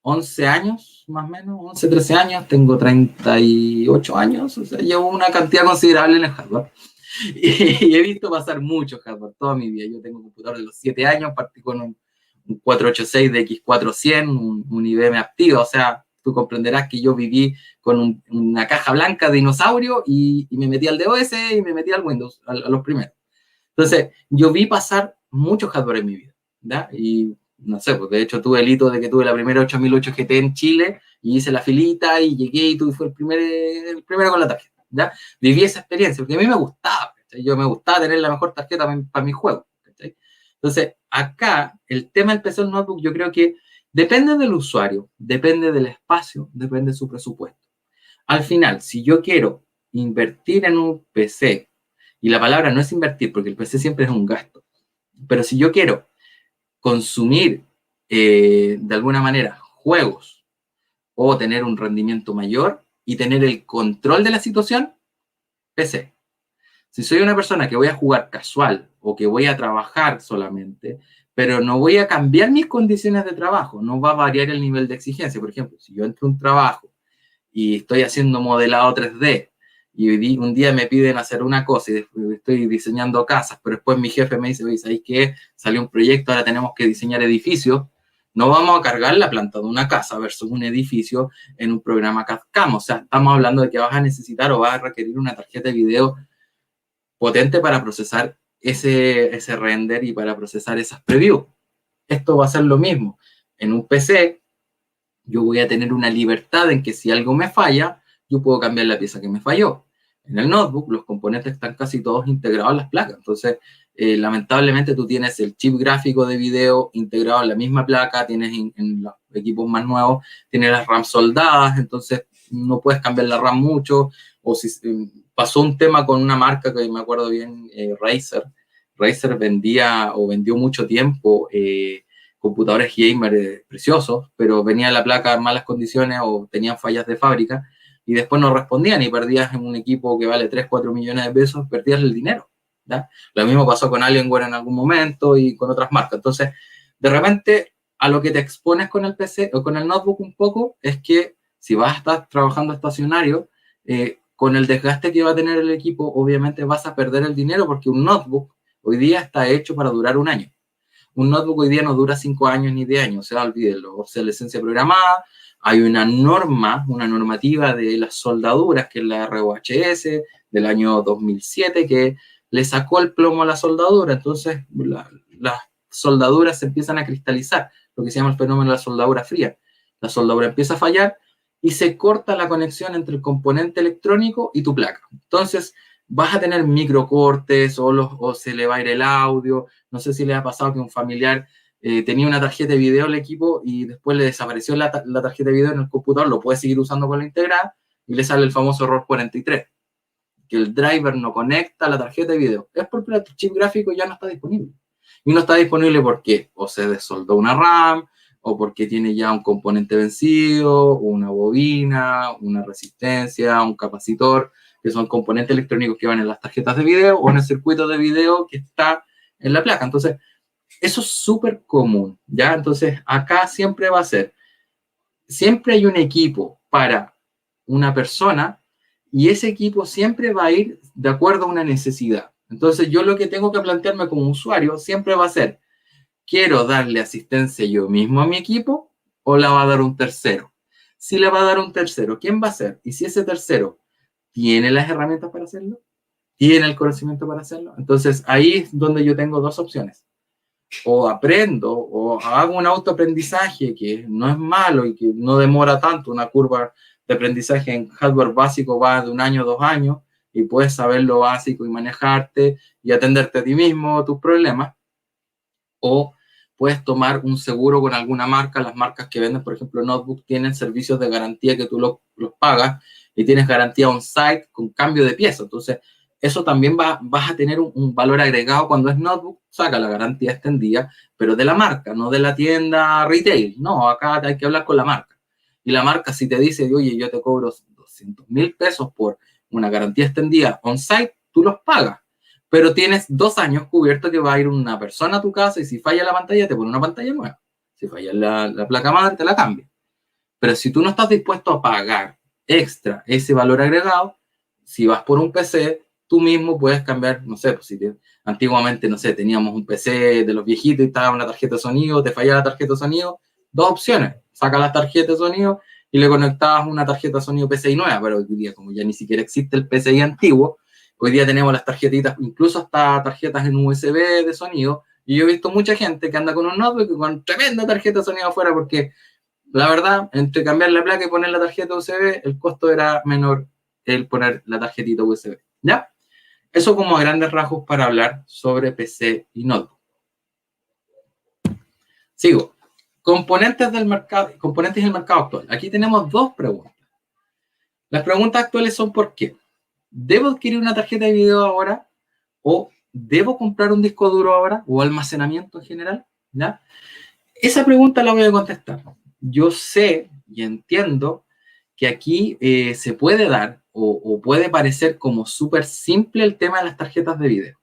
11 años, más o menos, 11, 13 años, tengo 38 años, o sea, llevo una cantidad considerable en el hardware. Y he visto pasar mucho hardware toda mi vida. Yo tengo un computador de los 7 años, partí con un 486 de X400, un IBM Aptiva, o sea, tú comprenderás que yo viví con una caja blanca de dinosaurio y me metí al DOS y me metí al Windows, a los primeros. Entonces, yo vi pasar mucho hardware en mi vida, ¿ya? Y no sé, pues de hecho tuve el hito de que tuve la primera 8008 GT en Chile y hice la filita y llegué y fue el primero con la tarjeta, ¿ya? Viví esa experiencia porque a mí me gustaba, ¿cachai? Yo me gustaba tener la mejor tarjeta para mi juego, ¿cachai? Entonces, acá, el tema del PC Notebook yo creo que depende del usuario, depende del espacio, depende de su presupuesto. Al final, si yo quiero invertir en un PC, y la palabra no es invertir, porque el PC siempre es un gasto, pero si yo quiero consumir de alguna manera juegos o tener un rendimiento mayor y tener el control de la situación, PC. Si soy una persona que voy a jugar casual o que voy a trabajar solamente, pero no voy a cambiar mis condiciones de trabajo, no va a variar el nivel de exigencia. Por ejemplo, si yo entro a un trabajo y estoy haciendo modelado 3D y un día me piden hacer una cosa y estoy diseñando casas, pero después mi jefe me dice, oye, ¿sabes qué? Salió un proyecto, ahora tenemos que diseñar edificios. No vamos a cargar la planta de una casa versus un edificio en un programa CAD/CAM. O sea, estamos hablando de que vas a necesitar o vas a requerir una tarjeta de video potente para procesar ese render y para procesar esas previews. Esto va a ser lo mismo. En un PC, yo voy a tener una libertad en que si algo me falla, yo puedo cambiar la pieza que me falló. En el notebook, los componentes están casi todos integrados en las placas. Entonces, lamentablemente, tú tienes el chip gráfico de video integrado en la misma placa, tienes en los equipos más nuevos, tienes las RAM soldadas, entonces no puedes cambiar la RAM mucho. O si pasó un tema con una marca que me acuerdo bien, Razer. Razer vendió mucho tiempo computadores gamer preciosos, pero venía la placa en malas condiciones o tenían fallas de fábrica y después no respondían y perdías en un equipo que vale 3, 4 millones de pesos, perdías el dinero. ¿Ya? Lo mismo pasó con Alienware en algún momento y con otras marcas. Entonces, de repente, a lo que te expones con el PC o con el notebook un poco es que si vas a estar trabajando estacionario, con el desgaste que va a tener el equipo, obviamente vas a perder el dinero porque un notebook hoy día está hecho para durar un año. Un notebook hoy día no dura 5 años ni 10 años, o sea, olvídelo, obsolescencia programada, hay una normativa de las soldaduras, que es la ROHS del año 2007, que le sacó el plomo a la soldadura, entonces las soldaduras se empiezan a cristalizar, lo que se llama el fenómeno de la soldadura fría. La soldadura empieza a fallar y se corta la conexión entre el componente electrónico y tu placa. Entonces, vas a tener microcortes o se le va a ir el audio. No sé si le ha pasado que un familiar tenía una tarjeta de video el equipo y después le desapareció la tarjeta de video en el computador, lo puede seguir usando con la integrada y le sale el famoso error 43, que el driver no conecta la tarjeta de video. Es porque el chip gráfico ya no está disponible. Y no está disponible porque o se desoldó una RAM, o porque tiene ya un componente vencido, una bobina, una resistencia, un capacitor, que son componentes electrónicos que van en las tarjetas de video o en el circuito de video que está en la placa. Entonces, eso es súper común, ¿ya? Entonces, acá siempre va a ser, siempre hay un equipo para una persona y ese equipo siempre va a ir de acuerdo a una necesidad. Entonces, yo lo que tengo que plantearme como usuario siempre va a ser, ¿quiero darle asistencia yo mismo a mi equipo o la va a dar un tercero? Si le va a dar un tercero, ¿quién va a ser? Y si ese tercero tiene las herramientas para hacerlo, tiene el conocimiento para hacerlo, entonces ahí es donde yo tengo dos opciones. O aprendo o hago un autoaprendizaje que no es malo y que no demora tanto, una curva de aprendizaje en hardware básico va de 1 año, 2 años y puedes saber lo básico y manejarte y atenderte a ti mismo, tus problemas. O puedes tomar un seguro con alguna marca. Las marcas que venden, por ejemplo, notebook, tienen servicios de garantía que tú los pagas y tienes garantía on-site con cambio de pieza. Entonces, eso también vas a tener un valor agregado cuando es notebook, saca la garantía extendida, pero de la marca, no de la tienda retail. No, acá hay que hablar con la marca. Y la marca, si te dice, oye, yo te cobro 200,000 pesos por una garantía extendida on-site, tú los pagas. Pero tienes 2 años cubierto que va a ir una persona a tu casa y si falla la pantalla, te pone una pantalla nueva. Si falla la placa madre, te la cambia. Pero si tú no estás dispuesto a pagar extra ese valor agregado, si vas por un PC, tú mismo puedes cambiar, no sé, pues si antiguamente, no sé, teníamos un PC de los viejitos y estaba una tarjeta de sonido, te fallaba la tarjeta de sonido, dos opciones, saca la tarjeta de sonido y le conectabas una tarjeta de sonido PCI nueva, pero hoy día, como ya ni siquiera existe el PCI antiguo, hoy día tenemos las tarjetitas, incluso hasta tarjetas en USB de sonido, y yo he visto mucha gente que anda con un notebook con tremenda tarjeta de sonido afuera, porque la verdad, entre cambiar la placa y poner la tarjeta USB, el costo era menor el poner la tarjetita USB, ¿ya? Eso como a grandes rasgos para hablar sobre PC y notebook. Sigo. Componentes del mercado actual. Aquí tenemos dos preguntas. Las preguntas actuales son ¿por qué? ¿Debo adquirir una tarjeta de video ahora? ¿O debo comprar un disco duro ahora? ¿O almacenamiento en general? ¿Ya? Esa pregunta la voy a contestar. Yo sé y entiendo que aquí se puede dar o puede parecer como súper simple el tema de las tarjetas de video.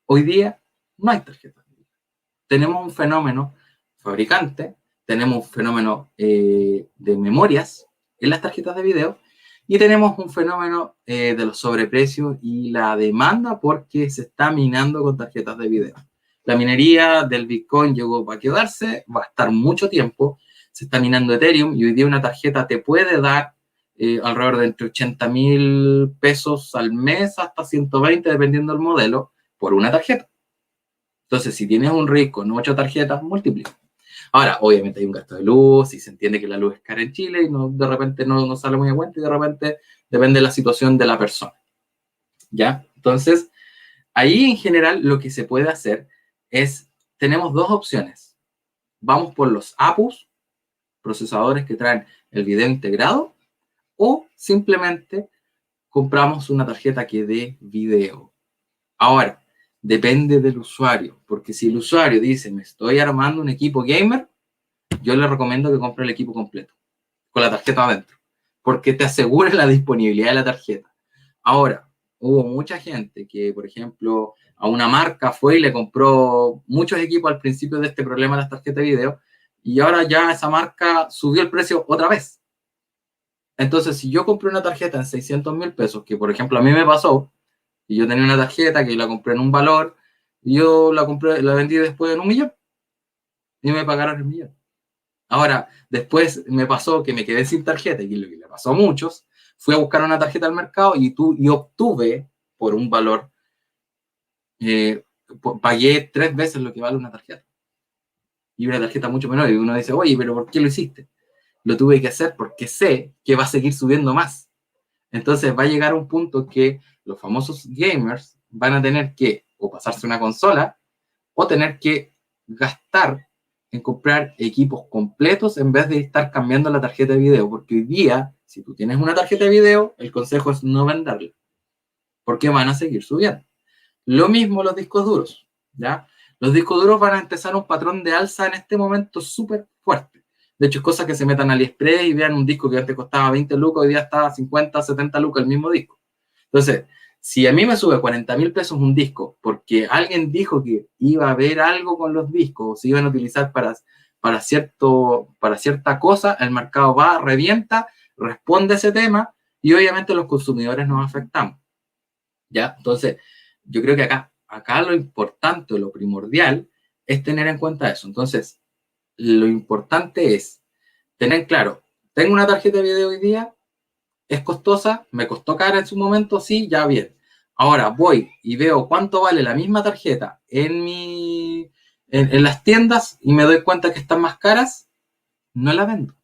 Hoy día no hay tarjetas de video. Tenemos un fenómeno fabricante, tenemos un fenómeno de memorias en las tarjetas de video y tenemos un fenómeno de los sobreprecios y la demanda porque se está minando con tarjetas de video. La minería del Bitcoin llegó para quedarse, va a estar mucho tiempo, se está minando Ethereum y hoy día una tarjeta te puede dar alrededor de entre 80.000 pesos al mes hasta 120 dependiendo del modelo por una tarjeta. Entonces, si tienes un RIC con 8 tarjetas, multiplica. Ahora, obviamente hay un gasto de luz y se entiende que la luz es cara en Chile y no, de repente no sale muy a cuenta y de repente depende de la situación de la persona. ¿Ya? Entonces, ahí en general lo que se puede hacer es, tenemos dos opciones. Vamos por los APUs, procesadores que traen el video integrado, o simplemente compramos una tarjeta que dé video. Ahora, depende del usuario, porque si el usuario dice, me estoy armando un equipo gamer, yo le recomiendo que compre el equipo completo, con la tarjeta adentro, porque te asegura la disponibilidad de la tarjeta. Ahora, hubo mucha gente que, por ejemplo, a una marca fue y le compró muchos equipos al principio de este problema de las tarjetas de video, y ahora ya esa marca subió el precio otra vez. Entonces, si yo compré una tarjeta en 600.000 pesos, que por ejemplo a mí me pasó, y yo tenía una tarjeta que la compré en un valor, y yo la vendí después en 1.000.000, y me pagaron el 1.000.000. Ahora, después me pasó que me quedé sin tarjeta, y lo que le pasó a muchos, fui a buscar una tarjeta al mercado y obtuve por un valor, pagué 3 veces lo que vale una tarjeta. Y una tarjeta mucho menor, y uno dice, oye, pero ¿por qué lo hiciste? Lo tuve que hacer porque sé que va a seguir subiendo más. Entonces va a llegar un punto que los famosos gamers van a tener que o pasarse una consola o tener que gastar en comprar equipos completos en vez de estar cambiando la tarjeta de video, porque hoy día, si tú tienes una tarjeta de video, el consejo es no venderla, porque van a seguir subiendo. Lo mismo los discos duros, ¿ya? Los discos duros van a empezar un patrón de alza en este momento súper fuerte. De hecho, es cosa que se metan a AliExpress y vean un disco que antes costaba 20 lucas, hoy día está a 50, 70 lucas el mismo disco. Entonces, si a mí me sube 40.000 pesos un disco porque alguien dijo que iba a haber algo con los discos o se iban a utilizar para cierta cosa, el mercado va, revienta, responde a ese tema y obviamente los consumidores nos afectamos. ¿Ya? Entonces, yo creo que acá lo importante, lo primordial, es tener en cuenta eso. Entonces, lo importante es tener claro, tengo una tarjeta de video hoy día, es costosa, me costó cara en su momento, sí, ya bien. Ahora voy y veo cuánto vale la misma tarjeta en las tiendas y me doy cuenta que están más caras, no la vendo.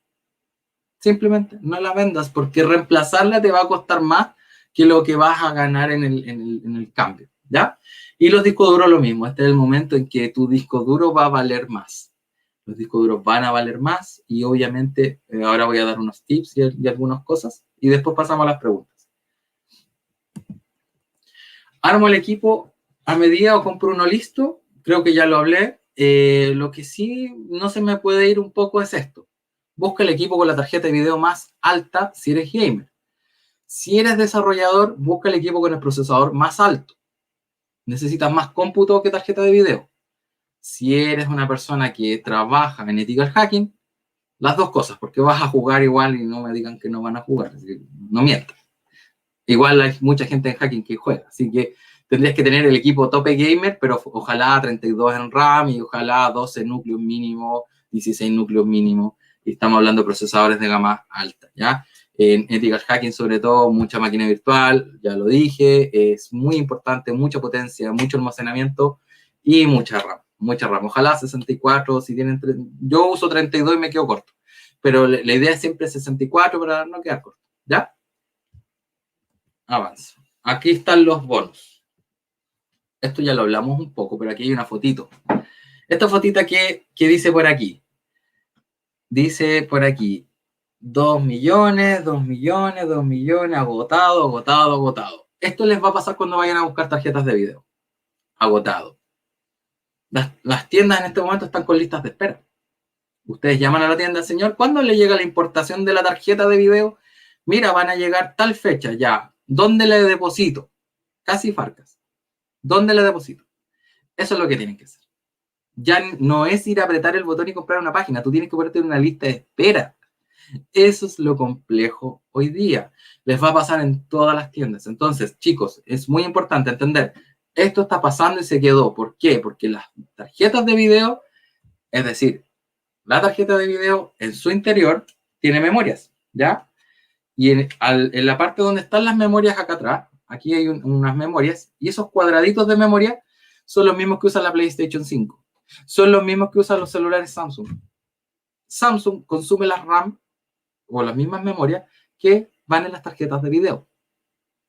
Simplemente no la vendas porque reemplazarla te va a costar más que lo que vas a ganar en el cambio, ¿ya? Y los discos duros lo mismo, este es el momento en que tu disco duro va a valer más. Los discos duros van a valer más y obviamente ahora voy a dar unos tips y algunas cosas y después pasamos a las preguntas. ¿Armo el equipo a medida o compro uno listo? Creo que ya lo hablé. Lo que sí no se me puede ir un poco es esto. Busca el equipo con la tarjeta de video más alta si eres gamer. Si eres desarrollador, busca el equipo con el procesador más alto. Necesitas más cómputo que tarjeta de video. Si eres una persona que trabaja en ethical hacking, Las dos cosas, porque vas a jugar igual y no me digan que no van a jugar, no mientan. Igual hay mucha gente en hacking que juega, así que tendrías que tener el equipo tope gamer, pero ojalá 32 en RAM y ojalá 12 núcleos mínimo, 16 núcleos mínimo, y estamos hablando de procesadores de gama alta, ¿ya? En Ethical Hacking, sobre todo, mucha máquina virtual, ya lo dije, es muy importante, mucha potencia, mucho almacenamiento y mucha RAM, mucha RAM. Ojalá 64, si tienen... Yo uso 32 y me quedo corto, pero la idea es siempre 64 para no quedar corto, ¿ya? Avanzo. Aquí están los bonos. Esto ya lo hablamos un poco, pero aquí hay una fotito. Esta fotita que dice por aquí. Dice por aquí, 2 millones, 2 millones, 2 millones, agotado, agotado, agotado. Esto les va a pasar cuando vayan a buscar tarjetas de video. Agotado. Las tiendas en este momento están con listas de espera. Ustedes llaman a la tienda, señor, ¿cuándo le llega la importación de la tarjeta de video? Mira, van a llegar tal fecha, ya. ¿Dónde le deposito? Casi Farcas. ¿Dónde le deposito? Eso es lo que tienen que hacer. Ya no es ir a apretar el botón y comprar una página, tú tienes que ponerte en una lista de espera. Eso es lo complejo hoy día. Les va a pasar en todas las tiendas. Entonces, chicos, es muy importante entender, esto está pasando y se quedó. ¿Por qué? Porque las tarjetas de video, es decir, la tarjeta de video en su interior tiene memorias, ¿ya? Y en la parte donde están las memorias acá atrás, aquí hay unas memorias, y esos cuadraditos de memoria son los mismos que usa la PlayStation 5. Son los mismos que usan los celulares Samsung. Samsung consume las RAM o las mismas memorias que van en las tarjetas de video.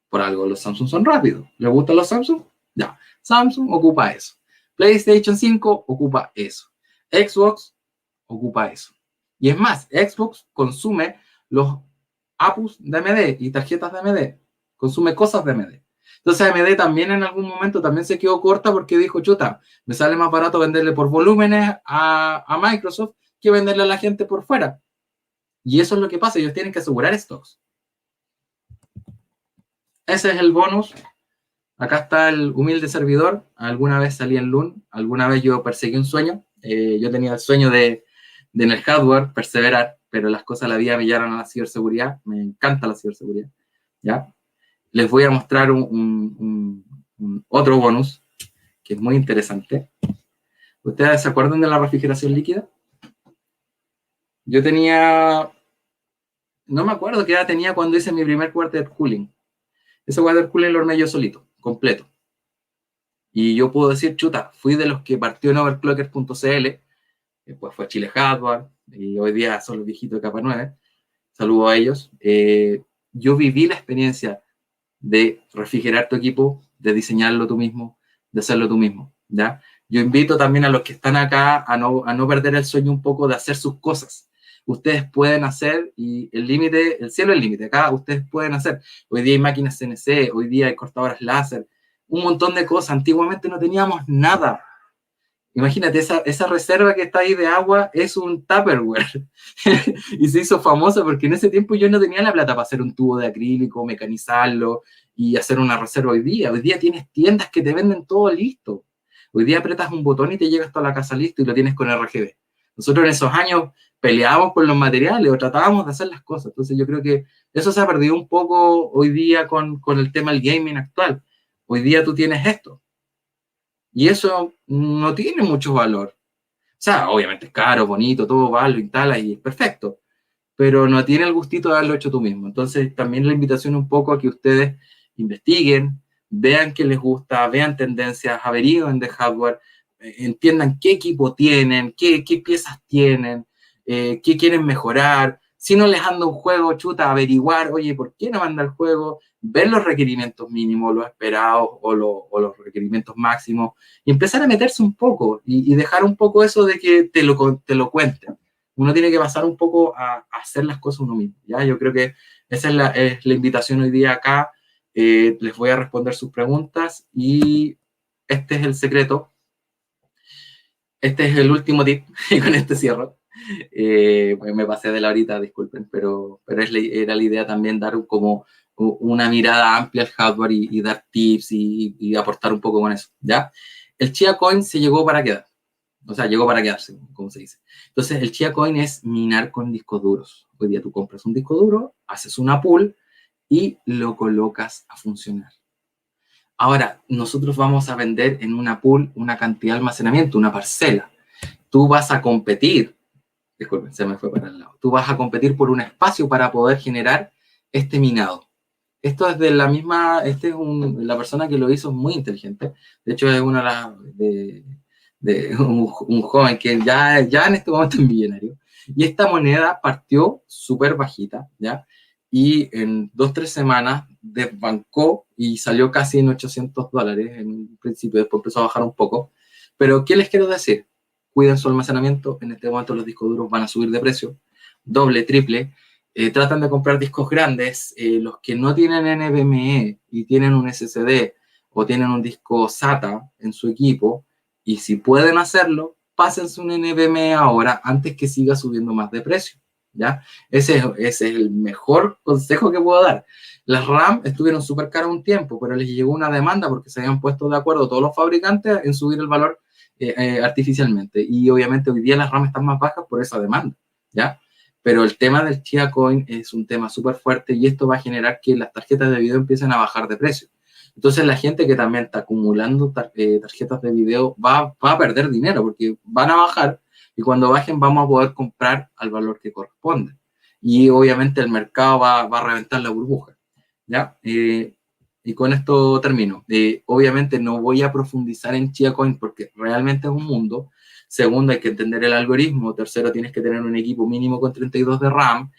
Por algo los Samsung son rápidos. ¿Les gustan los Samsung? Ya. Samsung ocupa eso. PlayStation 5 ocupa eso. Xbox ocupa eso. Y es más, Xbox consume los APUs de AMD y tarjetas de AMD. Consume cosas de AMD. Entonces AMD también en algún momento también se quedó corta porque dijo, chuta, me sale más barato venderle por volúmenes a Microsoft que venderle a la gente por fuera. Y eso es lo que pasa, ellos tienen que asegurar stocks. Ese es el bonus. Acá está el humilde servidor. Alguna vez salí en Loon, alguna vez yo perseguí un sueño. Yo tenía el sueño de en el hardware perseverar, pero las cosas de la vida me llevaron a la ciberseguridad. Me encanta la ciberseguridad. ¿Ya? Les voy a mostrar otro bonus que es muy interesante. ¿Ustedes se acuerdan de la refrigeración líquida? Yo tenía, no me acuerdo qué edad tenía cuando hice mi primer water cooling. Ese water cooling lo armé yo solito, completo. Y yo puedo decir, chuta, fui de los que partió en overclockers.cl, después fue Chile Hardware, y hoy día son los viejitos de capa 9. Saludo a ellos. Yo viví la experiencia de refrigerar tu equipo, de diseñarlo tú mismo, de hacerlo tú mismo, ¿ya? Yo invito también a los que están acá a no perder el sueño un poco de hacer sus cosas. Ustedes pueden hacer, y el límite, el cielo es el límite, acá ustedes pueden hacer. Hoy día hay máquinas CNC, hoy día hay cortadoras láser, un montón de cosas. Antiguamente no teníamos nada. Imagínate, esa reserva que está ahí de agua es un Tupperware. Y se hizo famosa porque en ese tiempo yo no tenía la plata para hacer un tubo de acrílico, mecanizarlo y hacer una reserva hoy día. Hoy día tienes tiendas que te venden todo listo. Hoy día apretas un botón y te llega hasta la casa listo y lo tienes con RGB. Nosotros en esos años peleábamos por los materiales o tratábamos de hacer las cosas. Entonces yo creo que eso se ha perdido un poco hoy día con el tema del gaming actual. Hoy día tú tienes esto. Y eso no tiene mucho valor. O sea, obviamente es caro, bonito, todo va, lo instalas y es perfecto. Pero no tiene el gustito de haberlo hecho tú mismo. Entonces, también la invitación un poco a que ustedes investiguen, vean qué les gusta, vean tendencias, averigüen de hardware, entiendan qué equipo tienen, qué piezas tienen, qué quieren mejorar. Si no les anda un juego, chuta, averiguar, oye, ¿por qué no manda el juego? Ver los requerimientos mínimos, los esperados o los requerimientos máximos y empezar a meterse un poco y dejar un poco eso de que te lo cuenten. Uno tiene que pasar un poco a hacer las cosas uno mismo, ¿ya? Yo creo que esa es la invitación hoy día acá. Les voy a responder sus preguntas y este es el secreto. Este es el último tip y con este cierro. Pues me pasé de la horita, disculpen, pero era la idea también dar como una mirada amplia al hardware y dar tips y aportar un poco con eso, ¿ya? El Chia Coin se llegó para quedar. O sea, llegó para quedarse, como se dice. Entonces, el Chia Coin es minar con discos duros. Hoy día tú compras un disco duro, haces una pool y lo colocas a funcionar. Ahora, nosotros vamos a vender en una pool una cantidad de almacenamiento, una parcela. Tú vas a competir, disculpen, se me fue para el lado. Tú vas a competir por un espacio para poder generar este minado. Esto es de la misma, la persona que lo hizo es muy inteligente. De hecho, es una de un joven que ya en este momento es millonario. Y esta moneda partió súper bajita, ¿ya? Y en 2 o 3 semanas desbancó y salió casi en $800 en un principio, después empezó a bajar un poco. Pero, ¿qué les quiero decir? Cuiden su almacenamiento, en este momento los discos duros van a subir de precio, doble, triple, tratan de comprar discos grandes, los que no tienen NVMe y tienen un SSD o tienen un disco SATA en su equipo, y si pueden hacerlo, pásense un NVMe ahora antes que siga subiendo más de precio, ¿ya? Ese es el mejor consejo que puedo dar. Las RAM estuvieron súper caras un tiempo, pero les llegó una demanda porque se habían puesto de acuerdo todos los fabricantes en subir el valor artificialmente, y obviamente hoy día las RAM están más bajas por esa demanda, ¿ya? Pero el tema del Chia Coin es un tema súper fuerte y esto va a generar que las tarjetas de video empiecen a bajar de precio. Entonces la gente que también está acumulando tarjetas de video va a perder dinero porque van a bajar, y cuando bajen vamos a poder comprar al valor que corresponde. Y obviamente el mercado va a reventar la burbuja, ¿ya? Y con esto termino. Obviamente no voy a profundizar en Chia Coin porque realmente es un mundo. Segundo, hay que entender el algoritmo. Tercero, tienes que tener un equipo mínimo con 32 de RAM.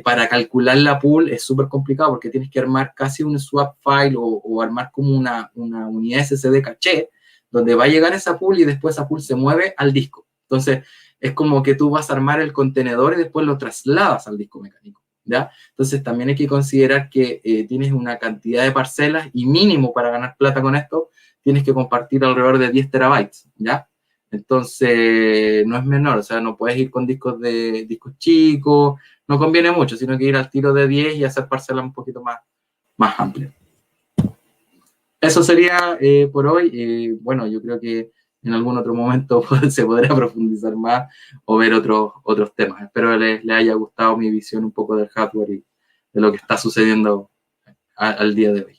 Para calcular la pool es súper complicado porque tienes que armar casi un swap file o armar como una unidad SSD caché, donde va a llegar esa pool y después esa pool se mueve al disco. Entonces, es como que tú vas a armar el contenedor y después lo trasladas al disco mecánico, ¿ya? Entonces, también hay que considerar que tienes una cantidad de parcelas y mínimo para ganar plata con esto, tienes que compartir alrededor de 10 terabytes, ¿ya? Entonces, no es menor, o sea, no puedes ir con discos chicos, no conviene mucho, sino que ir al tiro de 10 y hacer parcelas un poquito más amplias. Eso sería por hoy. Bueno, yo creo que en algún otro momento se podrá profundizar más o ver otros temas. Espero les haya gustado mi visión un poco del hardware y de lo que está sucediendo al día de hoy.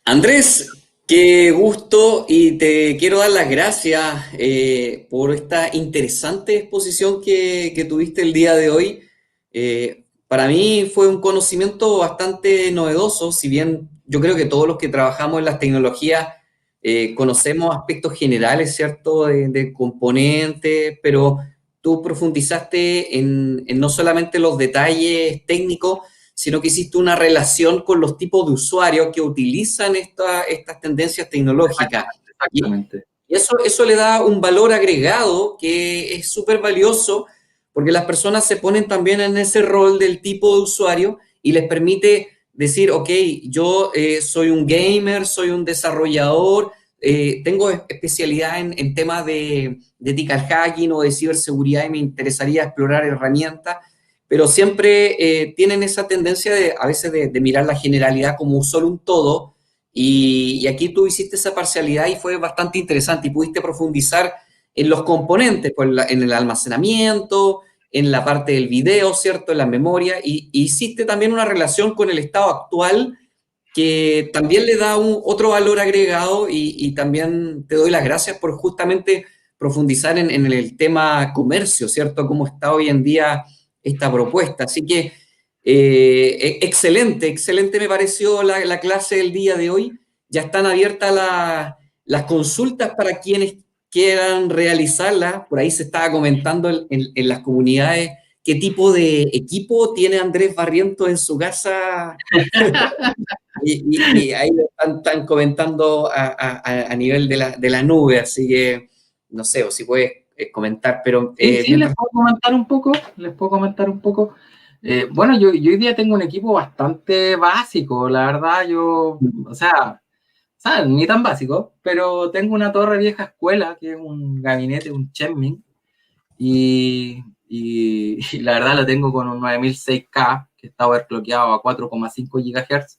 Andrés, qué gusto y te quiero dar las gracias por esta interesante exposición que tuviste el día de hoy. Para mí fue un conocimiento bastante novedoso, si bien yo creo que todos los que trabajamos en las tecnologías conocemos aspectos generales, ¿cierto?, de componentes, pero tú profundizaste en no solamente los detalles técnicos, sino que hiciste una relación con los tipos de usuarios que utilizan estas tendencias tecnológicas. Exactamente. Y eso le da un valor agregado que es súper valioso porque las personas se ponen también en ese rol del tipo de usuario y les permite decir, ok, yo soy un gamer, soy un desarrollador, tengo especialidad en temas de ethical hacking o de ciberseguridad y me interesaría explorar herramientas, pero siempre tienen esa tendencia a veces de mirar la generalidad como solo un todo, y aquí tú hiciste esa parcialidad y fue bastante interesante y pudiste profundizar en los componentes, pues, en el almacenamiento, en la parte del video, ¿cierto?, en la memoria, y hiciste también una relación con el estado actual que también le da otro valor agregado, y también te doy las gracias por justamente profundizar en el tema comercio, ¿cierto?, cómo está hoy en día esta propuesta. Así que excelente, excelente me pareció la clase del día de hoy. Ya están abiertas las consultas para quienes quieran realizarlas. Por ahí se estaba comentando en las comunidades qué tipo de equipo tiene Andrés Barrientos en su casa. Y ahí están comentando a nivel de la nube, así que no sé, o si puedes comentar, pero Sí, les puedo comentar un poco. Bueno, yo hoy día tengo un equipo bastante básico, la verdad, o sea, ni tan básico, pero tengo una torre vieja escuela, que es un gabinete, un Chenming, y la verdad lo tengo con un 9006K, que está overclockeado a 4,5 GHz,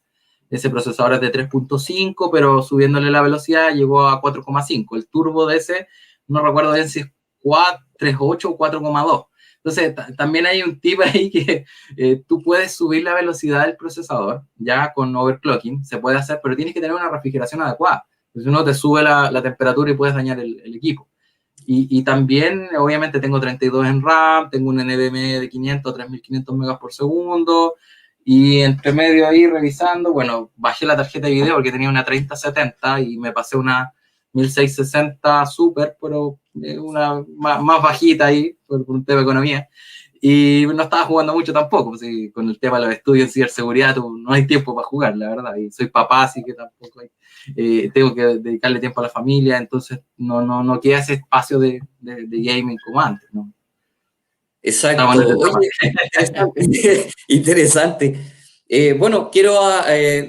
ese procesador es de 3.5, pero subiéndole la velocidad llegó a 4,5. El turbo de ese, no recuerdo bien si es 3.8 o 4,2. Entonces, también hay un tip ahí que tú puedes subir la velocidad del procesador, ya con overclocking, se puede hacer, pero tienes que tener una refrigeración adecuada. Si no, te sube la temperatura y puedes dañar el equipo. Y también, obviamente, tengo 32 en RAM, tengo un NVMe de 500, 3500 megas por segundo, y entre medio ahí revisando, bueno, bajé la tarjeta de video porque tenía una 3070 y me pasé una 1660 Super, pero una más bajita ahí, por un tema de economía. Y no estaba jugando mucho tampoco, pues, con el tema de los estudios en ciberseguridad, no hay tiempo para jugar, la verdad. Y soy papá, así que tampoco hay, tengo que dedicarle tiempo a la familia, entonces no queda ese espacio de gaming como antes, ¿no? Exacto. Oye, interesante. Interesante. Bueno, quiero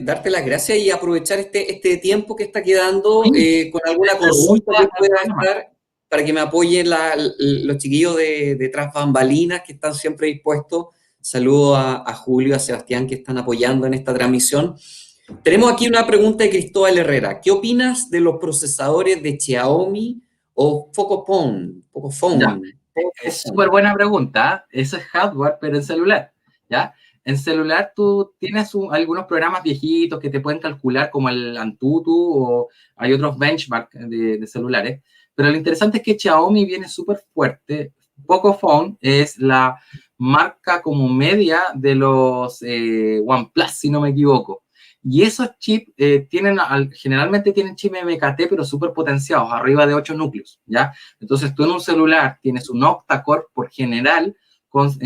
darte las gracias y aprovechar este tiempo que está quedando con alguna consulta que pueda estar para que me apoyen los chiquillos de Tras Bambalinas que están siempre dispuestos. Saludo a Julio, a Sebastián que están apoyando en esta transmisión. Tenemos aquí una pregunta de Cristóbal Herrera. ¿Qué opinas de los procesadores de Xiaomi o Pocophone? Es súper buena pregunta. Eso es hardware, pero en celular, ¿ya? En celular tú tienes algunos programas viejitos que te pueden calcular como el Antutu o hay otros benchmark de celulares, pero lo interesante es que Xiaomi viene súper fuerte. Pocophone es la marca como media de los OnePlus, si no me equivoco. Y esos chips generalmente tienen chip MKT, pero súper potenciados, arriba de 8 núcleos, ¿ya? Entonces tú en un celular tienes un octa-core por general, con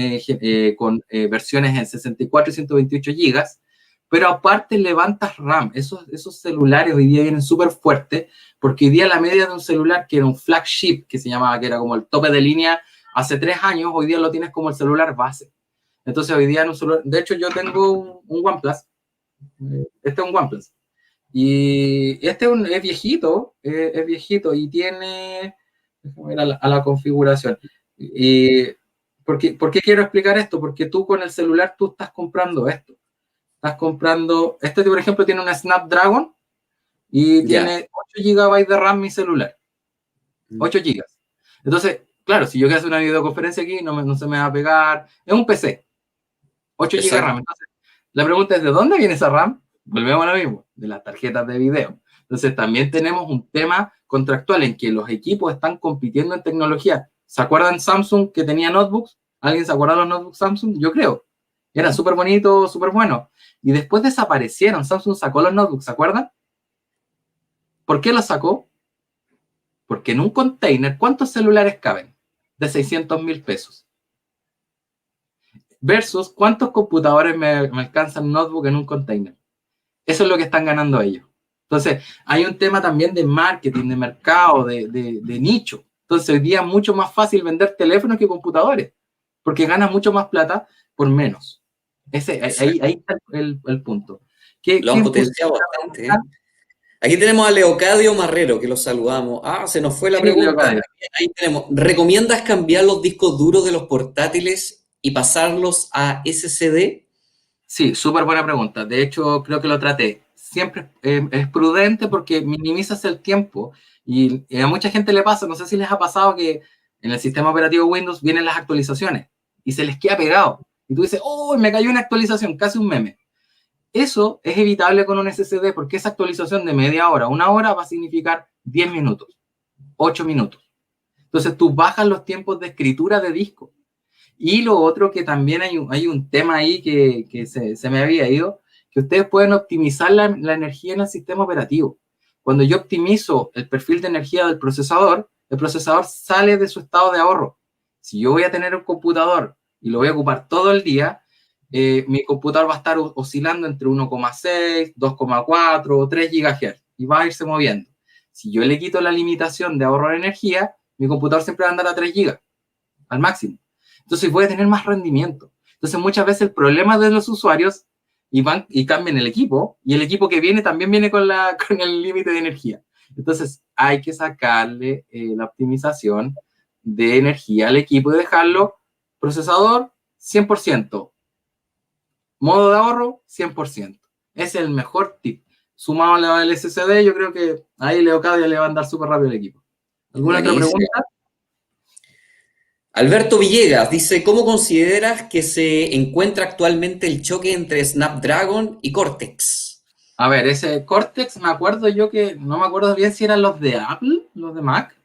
versiones en 64 y 128 gigas, pero aparte levantas RAM. Esos celulares hoy día vienen súper fuertes, porque hoy día la media de un celular que era un flagship, que se llamaba, que era como el tope de línea hace 3 años, hoy día lo tienes como el celular base. Entonces hoy día en un celular, de hecho yo tengo un OnePlus, este es un OnePlus. Y este es viejito, es viejito y tiene, déjame ver a la configuración. Y, ¿por qué quiero explicar esto? Porque tú con el celular tú estás comprando esto. Estás comprando, este por ejemplo tiene una Snapdragon y tiene 8 GB de RAM mi celular. 8 GB. Entonces, claro, si yo quiero hacer una videoconferencia aquí, no se me va a pegar. Es un PC. 8 GB de RAM. Entonces, la pregunta es, ¿de dónde viene esa RAM? Volvemos a lo mismo, de las tarjetas de video. Entonces, también tenemos un tema contractual en que los equipos están compitiendo en tecnología. ¿Se acuerdan Samsung que tenía notebooks? ¿Alguien se acuerda de los notebooks Samsung? Yo creo. Eran súper bonitos, súper buenos. Y después desaparecieron. Samsung sacó los notebooks, ¿se acuerdan? ¿Por qué los sacó? Porque en un container, ¿cuántos celulares caben? De 600.000 pesos. Versus, ¿cuántos computadores me alcanzan notebook en un container? Eso es lo que están ganando ellos. Entonces, hay un tema también de marketing, de mercado, de nicho. Entonces, hoy día es mucho más fácil vender teléfonos que computadores, porque ganas mucho más plata por menos. Ahí está el punto. Lo han potenciado bastante, ¿eh? Aquí tenemos a Leocadio Marrero, que lo saludamos. Ah, se nos fue la pregunta. Ahí tenemos. ¿Recomiendas cambiar los discos duros de los portátiles y pasarlos a SSD? Sí, súper buena pregunta. De hecho, creo que lo traté. Siempre es prudente porque minimizas el tiempo y a mucha gente le pasa, no sé si les ha pasado que en el sistema operativo Windows vienen las actualizaciones y se les queda pegado. Y tú dices, oh, me cayó una actualización, casi un meme. Eso es evitable con un SSD porque esa actualización de media hora, una hora, va a significar 10 minutos, 8 minutos. Entonces tú bajas los tiempos de escritura de disco. Y lo otro que también hay un tema ahí que se me había ido, que ustedes pueden optimizar la energía en el sistema operativo. Cuando yo optimizo el perfil de energía del procesador, el procesador sale de su estado de ahorro. Si yo voy a tener un computador y lo voy a ocupar todo el día, mi computador va a estar oscilando entre 1,6, 2,4 o 3 GHz y va a irse moviendo. Si yo le quito la limitación de ahorro de energía, mi computador siempre va a andar a 3 GB al máximo. Entonces voy a tener más rendimiento. Entonces muchas veces el problema de los usuarios van y cambian el equipo y el equipo que viene también viene con el límite de energía. Entonces hay que sacarle la optimización de energía al equipo y dejarlo procesador 100%, modo de ahorro 100%. Es el mejor tip. Sumado al SSD, yo creo que ahí Leocadia le va a andar súper rápido al equipo. ¿Alguna otra Buenísimo. pregunta? Alberto Villegas dice, ¿cómo consideras que se encuentra actualmente el choque entre Snapdragon y Cortex? A ver, ese Cortex, me acuerdo yo que, no me acuerdo bien si eran los de Apple, los de Mac.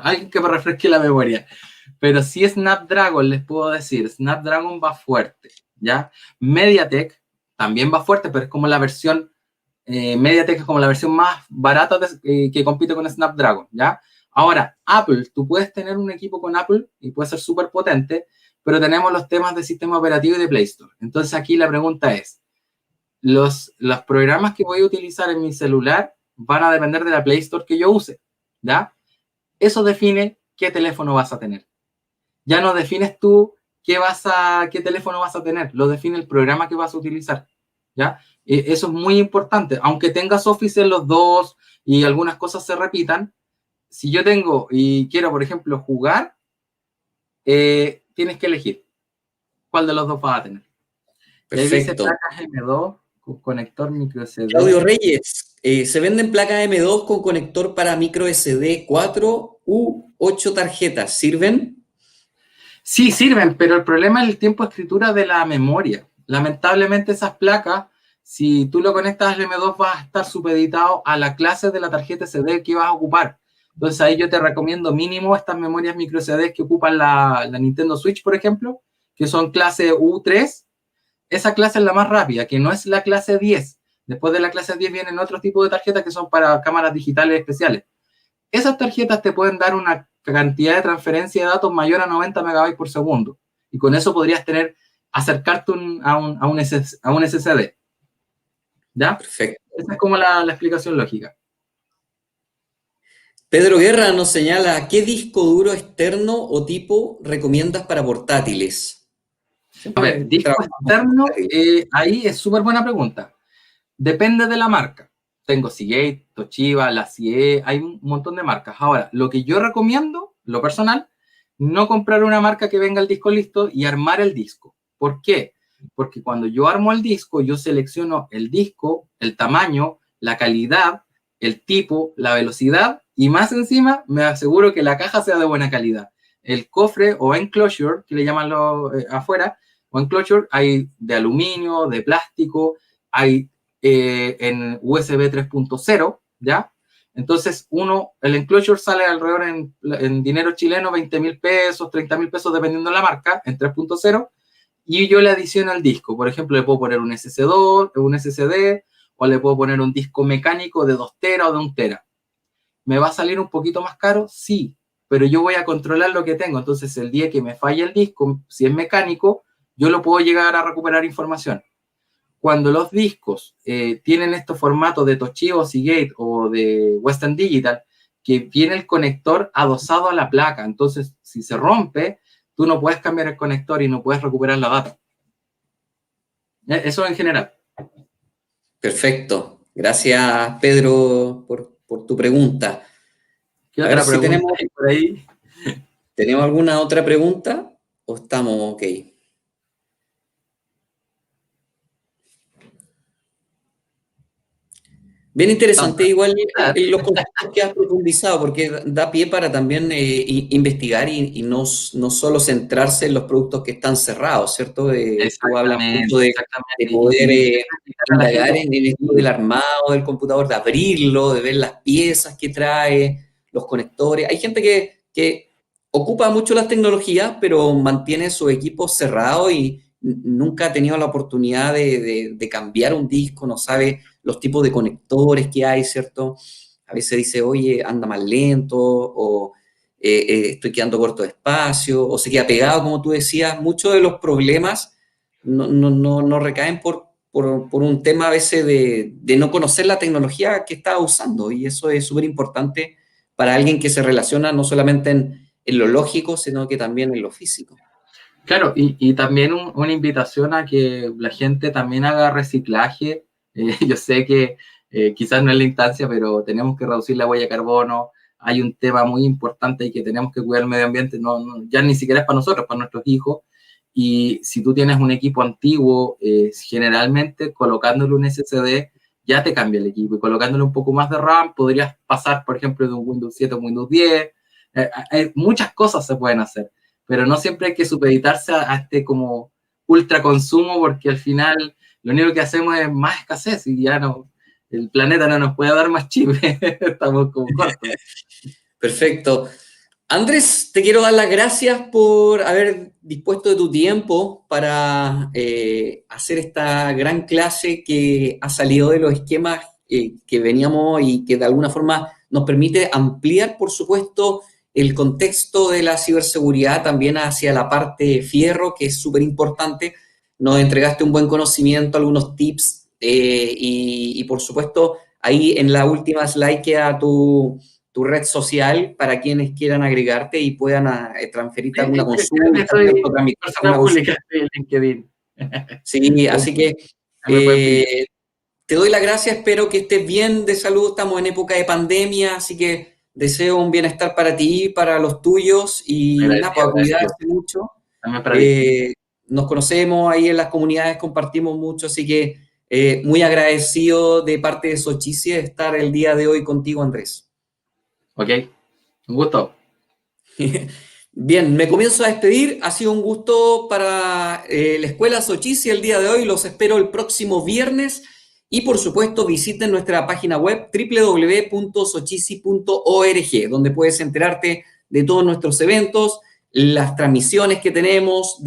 Alguien que me refresque la memoria. Pero sí Snapdragon, les puedo decir, Snapdragon va fuerte, ¿ya? MediaTek también va fuerte, pero es como la versión, MediaTek es como la versión más barata que compite con Snapdragon, ¿ya? Ahora, Apple, tú puedes tener un equipo con Apple y puede ser súper potente, pero tenemos los temas de sistema operativo y de Play Store. Entonces aquí la pregunta es, los programas que voy a utilizar en mi celular van a depender de la Play Store que yo use, ¿ya? Eso define qué teléfono vas a tener. Ya no defines tú qué teléfono vas a tener, lo define el programa que vas a utilizar, ¿ya? Eso es muy importante, aunque tengas Office en los dos y algunas cosas se repitan, si yo tengo y quiero, por ejemplo, jugar, tienes que elegir cuál de los dos vas a tener. Y ahí dice Perfecto. placas M2 con conector micro SD. Claudio Reyes, se venden placas M2 con conector para micro SD 4 u 8 tarjetas. ¿Sirven? Sí, sirven, pero el problema es el tiempo de escritura de la memoria. Lamentablemente esas placas, si tú lo conectas al M2, vas a estar supeditado a la clase de la tarjeta SD que vas a ocupar. Entonces ahí yo te recomiendo mínimo estas memorias micro SD que ocupan la Nintendo Switch, por ejemplo, que son clase U3. Esa clase es la más rápida, que no es la clase 10. Después de la clase 10 vienen otros tipos de tarjetas que son para cámaras digitales especiales. Esas tarjetas te pueden dar una cantidad de transferencia de datos mayor a 90 megabytes por segundo. Y con eso podrías acercarte a un SSD. ¿Ya? Perfecto. Esa es como la explicación lógica. Pedro Guerra nos señala, ¿qué disco duro externo o tipo recomiendas para portátiles? A ver, Siempre disco trabajamos con externo, portátiles. ahí es súper buena pregunta. Depende de la marca. Tengo Seagate, Toshiba, la CIE, hay un montón de marcas. Ahora, lo que yo recomiendo, lo personal, no comprar una marca que venga el disco listo y armar el disco. ¿Por qué? Porque cuando yo armo el disco, yo selecciono el disco, el tamaño, la calidad, el tipo, la velocidad y más encima me aseguro que la caja sea de buena calidad. El cofre o enclosure, que le llaman afuera, o enclosure, hay de aluminio, de plástico, hay en USB 3.0, ¿ya? Entonces, el enclosure sale alrededor en dinero chileno, 20.000 pesos, 30.000 pesos, dependiendo de la marca, en 3.0, y yo le adiciono al disco. Por ejemplo, le puedo poner un SSD, o le puedo poner un disco mecánico de 2 teras o de 1 tera. ¿Me va a salir un poquito más caro? Sí, pero yo voy a controlar lo que tengo. Entonces, el día que me falle el disco, si es mecánico, yo lo puedo llegar a recuperar información. Cuando los discos tienen estos formatos de Toshiba, Seagate o de Western Digital, que viene el conector adosado a la placa, entonces si se rompe, tú no puedes cambiar el conector y no puedes recuperar la data. Eso en general. Perfecto. Gracias, Pedro, por tu pregunta. ¿Qué A ver otra si pregunta hay por ahí? tenemos alguna otra pregunta o estamos ok. Bien interesante, igual los conceptos que has profundizado, porque da pie para también investigar y no solo centrarse en los productos que están cerrados, ¿cierto? Tú hablas mucho Exactamente, de exactamente. poder Y explicar a la indagar gente. en esto del armado del computador, de abrirlo, de ver las piezas que trae, los conectores. Hay gente que ocupa mucho las tecnologías, pero mantiene su equipo cerrado y nunca ha tenido la oportunidad de cambiar un disco, no sabe los tipos de conectores que hay, ¿cierto? A veces dice, oye, anda más lento, o estoy quedando corto de espacio, o se queda pegado, como tú decías. Muchos de los problemas no recaen por un tema a veces de no conocer la tecnología que está usando, y eso es súper importante para alguien que se relaciona no solamente en lo lógico, sino que también en lo físico. Claro, y también una invitación a que la gente también haga reciclaje. Yo sé que quizás no es la instancia, pero tenemos que reducir la huella de carbono. Hay un tema muy importante y que tenemos que cuidar el medio ambiente, ya ni siquiera es para nosotros, para nuestros hijos. Y si tú tienes un equipo antiguo, generalmente colocándole un SSD ya te cambia el equipo, y colocándole un poco más de RAM podrías pasar, por ejemplo, de un Windows 7 a un Windows 10. Muchas cosas se pueden hacer, pero no siempre hay que supeditarse a este como ultra consumo, porque al final lo único que hacemos es más escasez y ya no, el planeta no nos puede dar más chip. Estamos como cortos. Perfecto. Andrés, te quiero dar las gracias por haber dispuesto de tu tiempo para hacer esta gran clase que ha salido de los esquemas que veníamos y que de alguna forma nos permite ampliar, por supuesto, el contexto de la ciberseguridad también hacia la parte fierro, que es súper importante. Nos entregaste un buen conocimiento, algunos tips y, por supuesto, ahí en la última slide queda tu red social para quienes quieran agregarte y puedan transferirte alguna consulta. Soy persona pública de LinkedIn. Sí, así que te doy las gracias, espero que estés bien de salud, estamos en época de pandemia, así que deseo un bienestar para ti, para los tuyos y nada, para cuidarse mucho. Nos conocemos ahí en las comunidades, compartimos mucho, así que muy agradecido de parte de Sochici de estar el día de hoy contigo, Andrés. Ok, un gusto. Bien, me comienzo a despedir. Ha sido un gusto para la Escuela Sochici el día de hoy. Los espero el próximo viernes. Y por supuesto, visiten nuestra página web www.sochici.org, donde puedes enterarte de todos nuestros eventos, las transmisiones que tenemos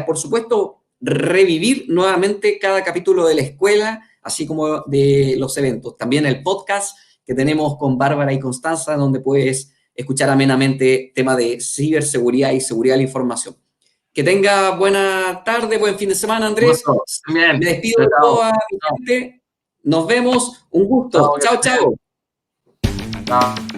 por supuesto, revivir nuevamente cada capítulo de la escuela, así como de los eventos. También el podcast que tenemos con Bárbara y Constanza, donde puedes escuchar amenamente tema de ciberseguridad y seguridad de la información. Que tenga buena tarde, buen fin de semana, Andrés. Bien. Me despido de toda mi gente. Nos vemos. Un gusto. Chao, chao. Chao.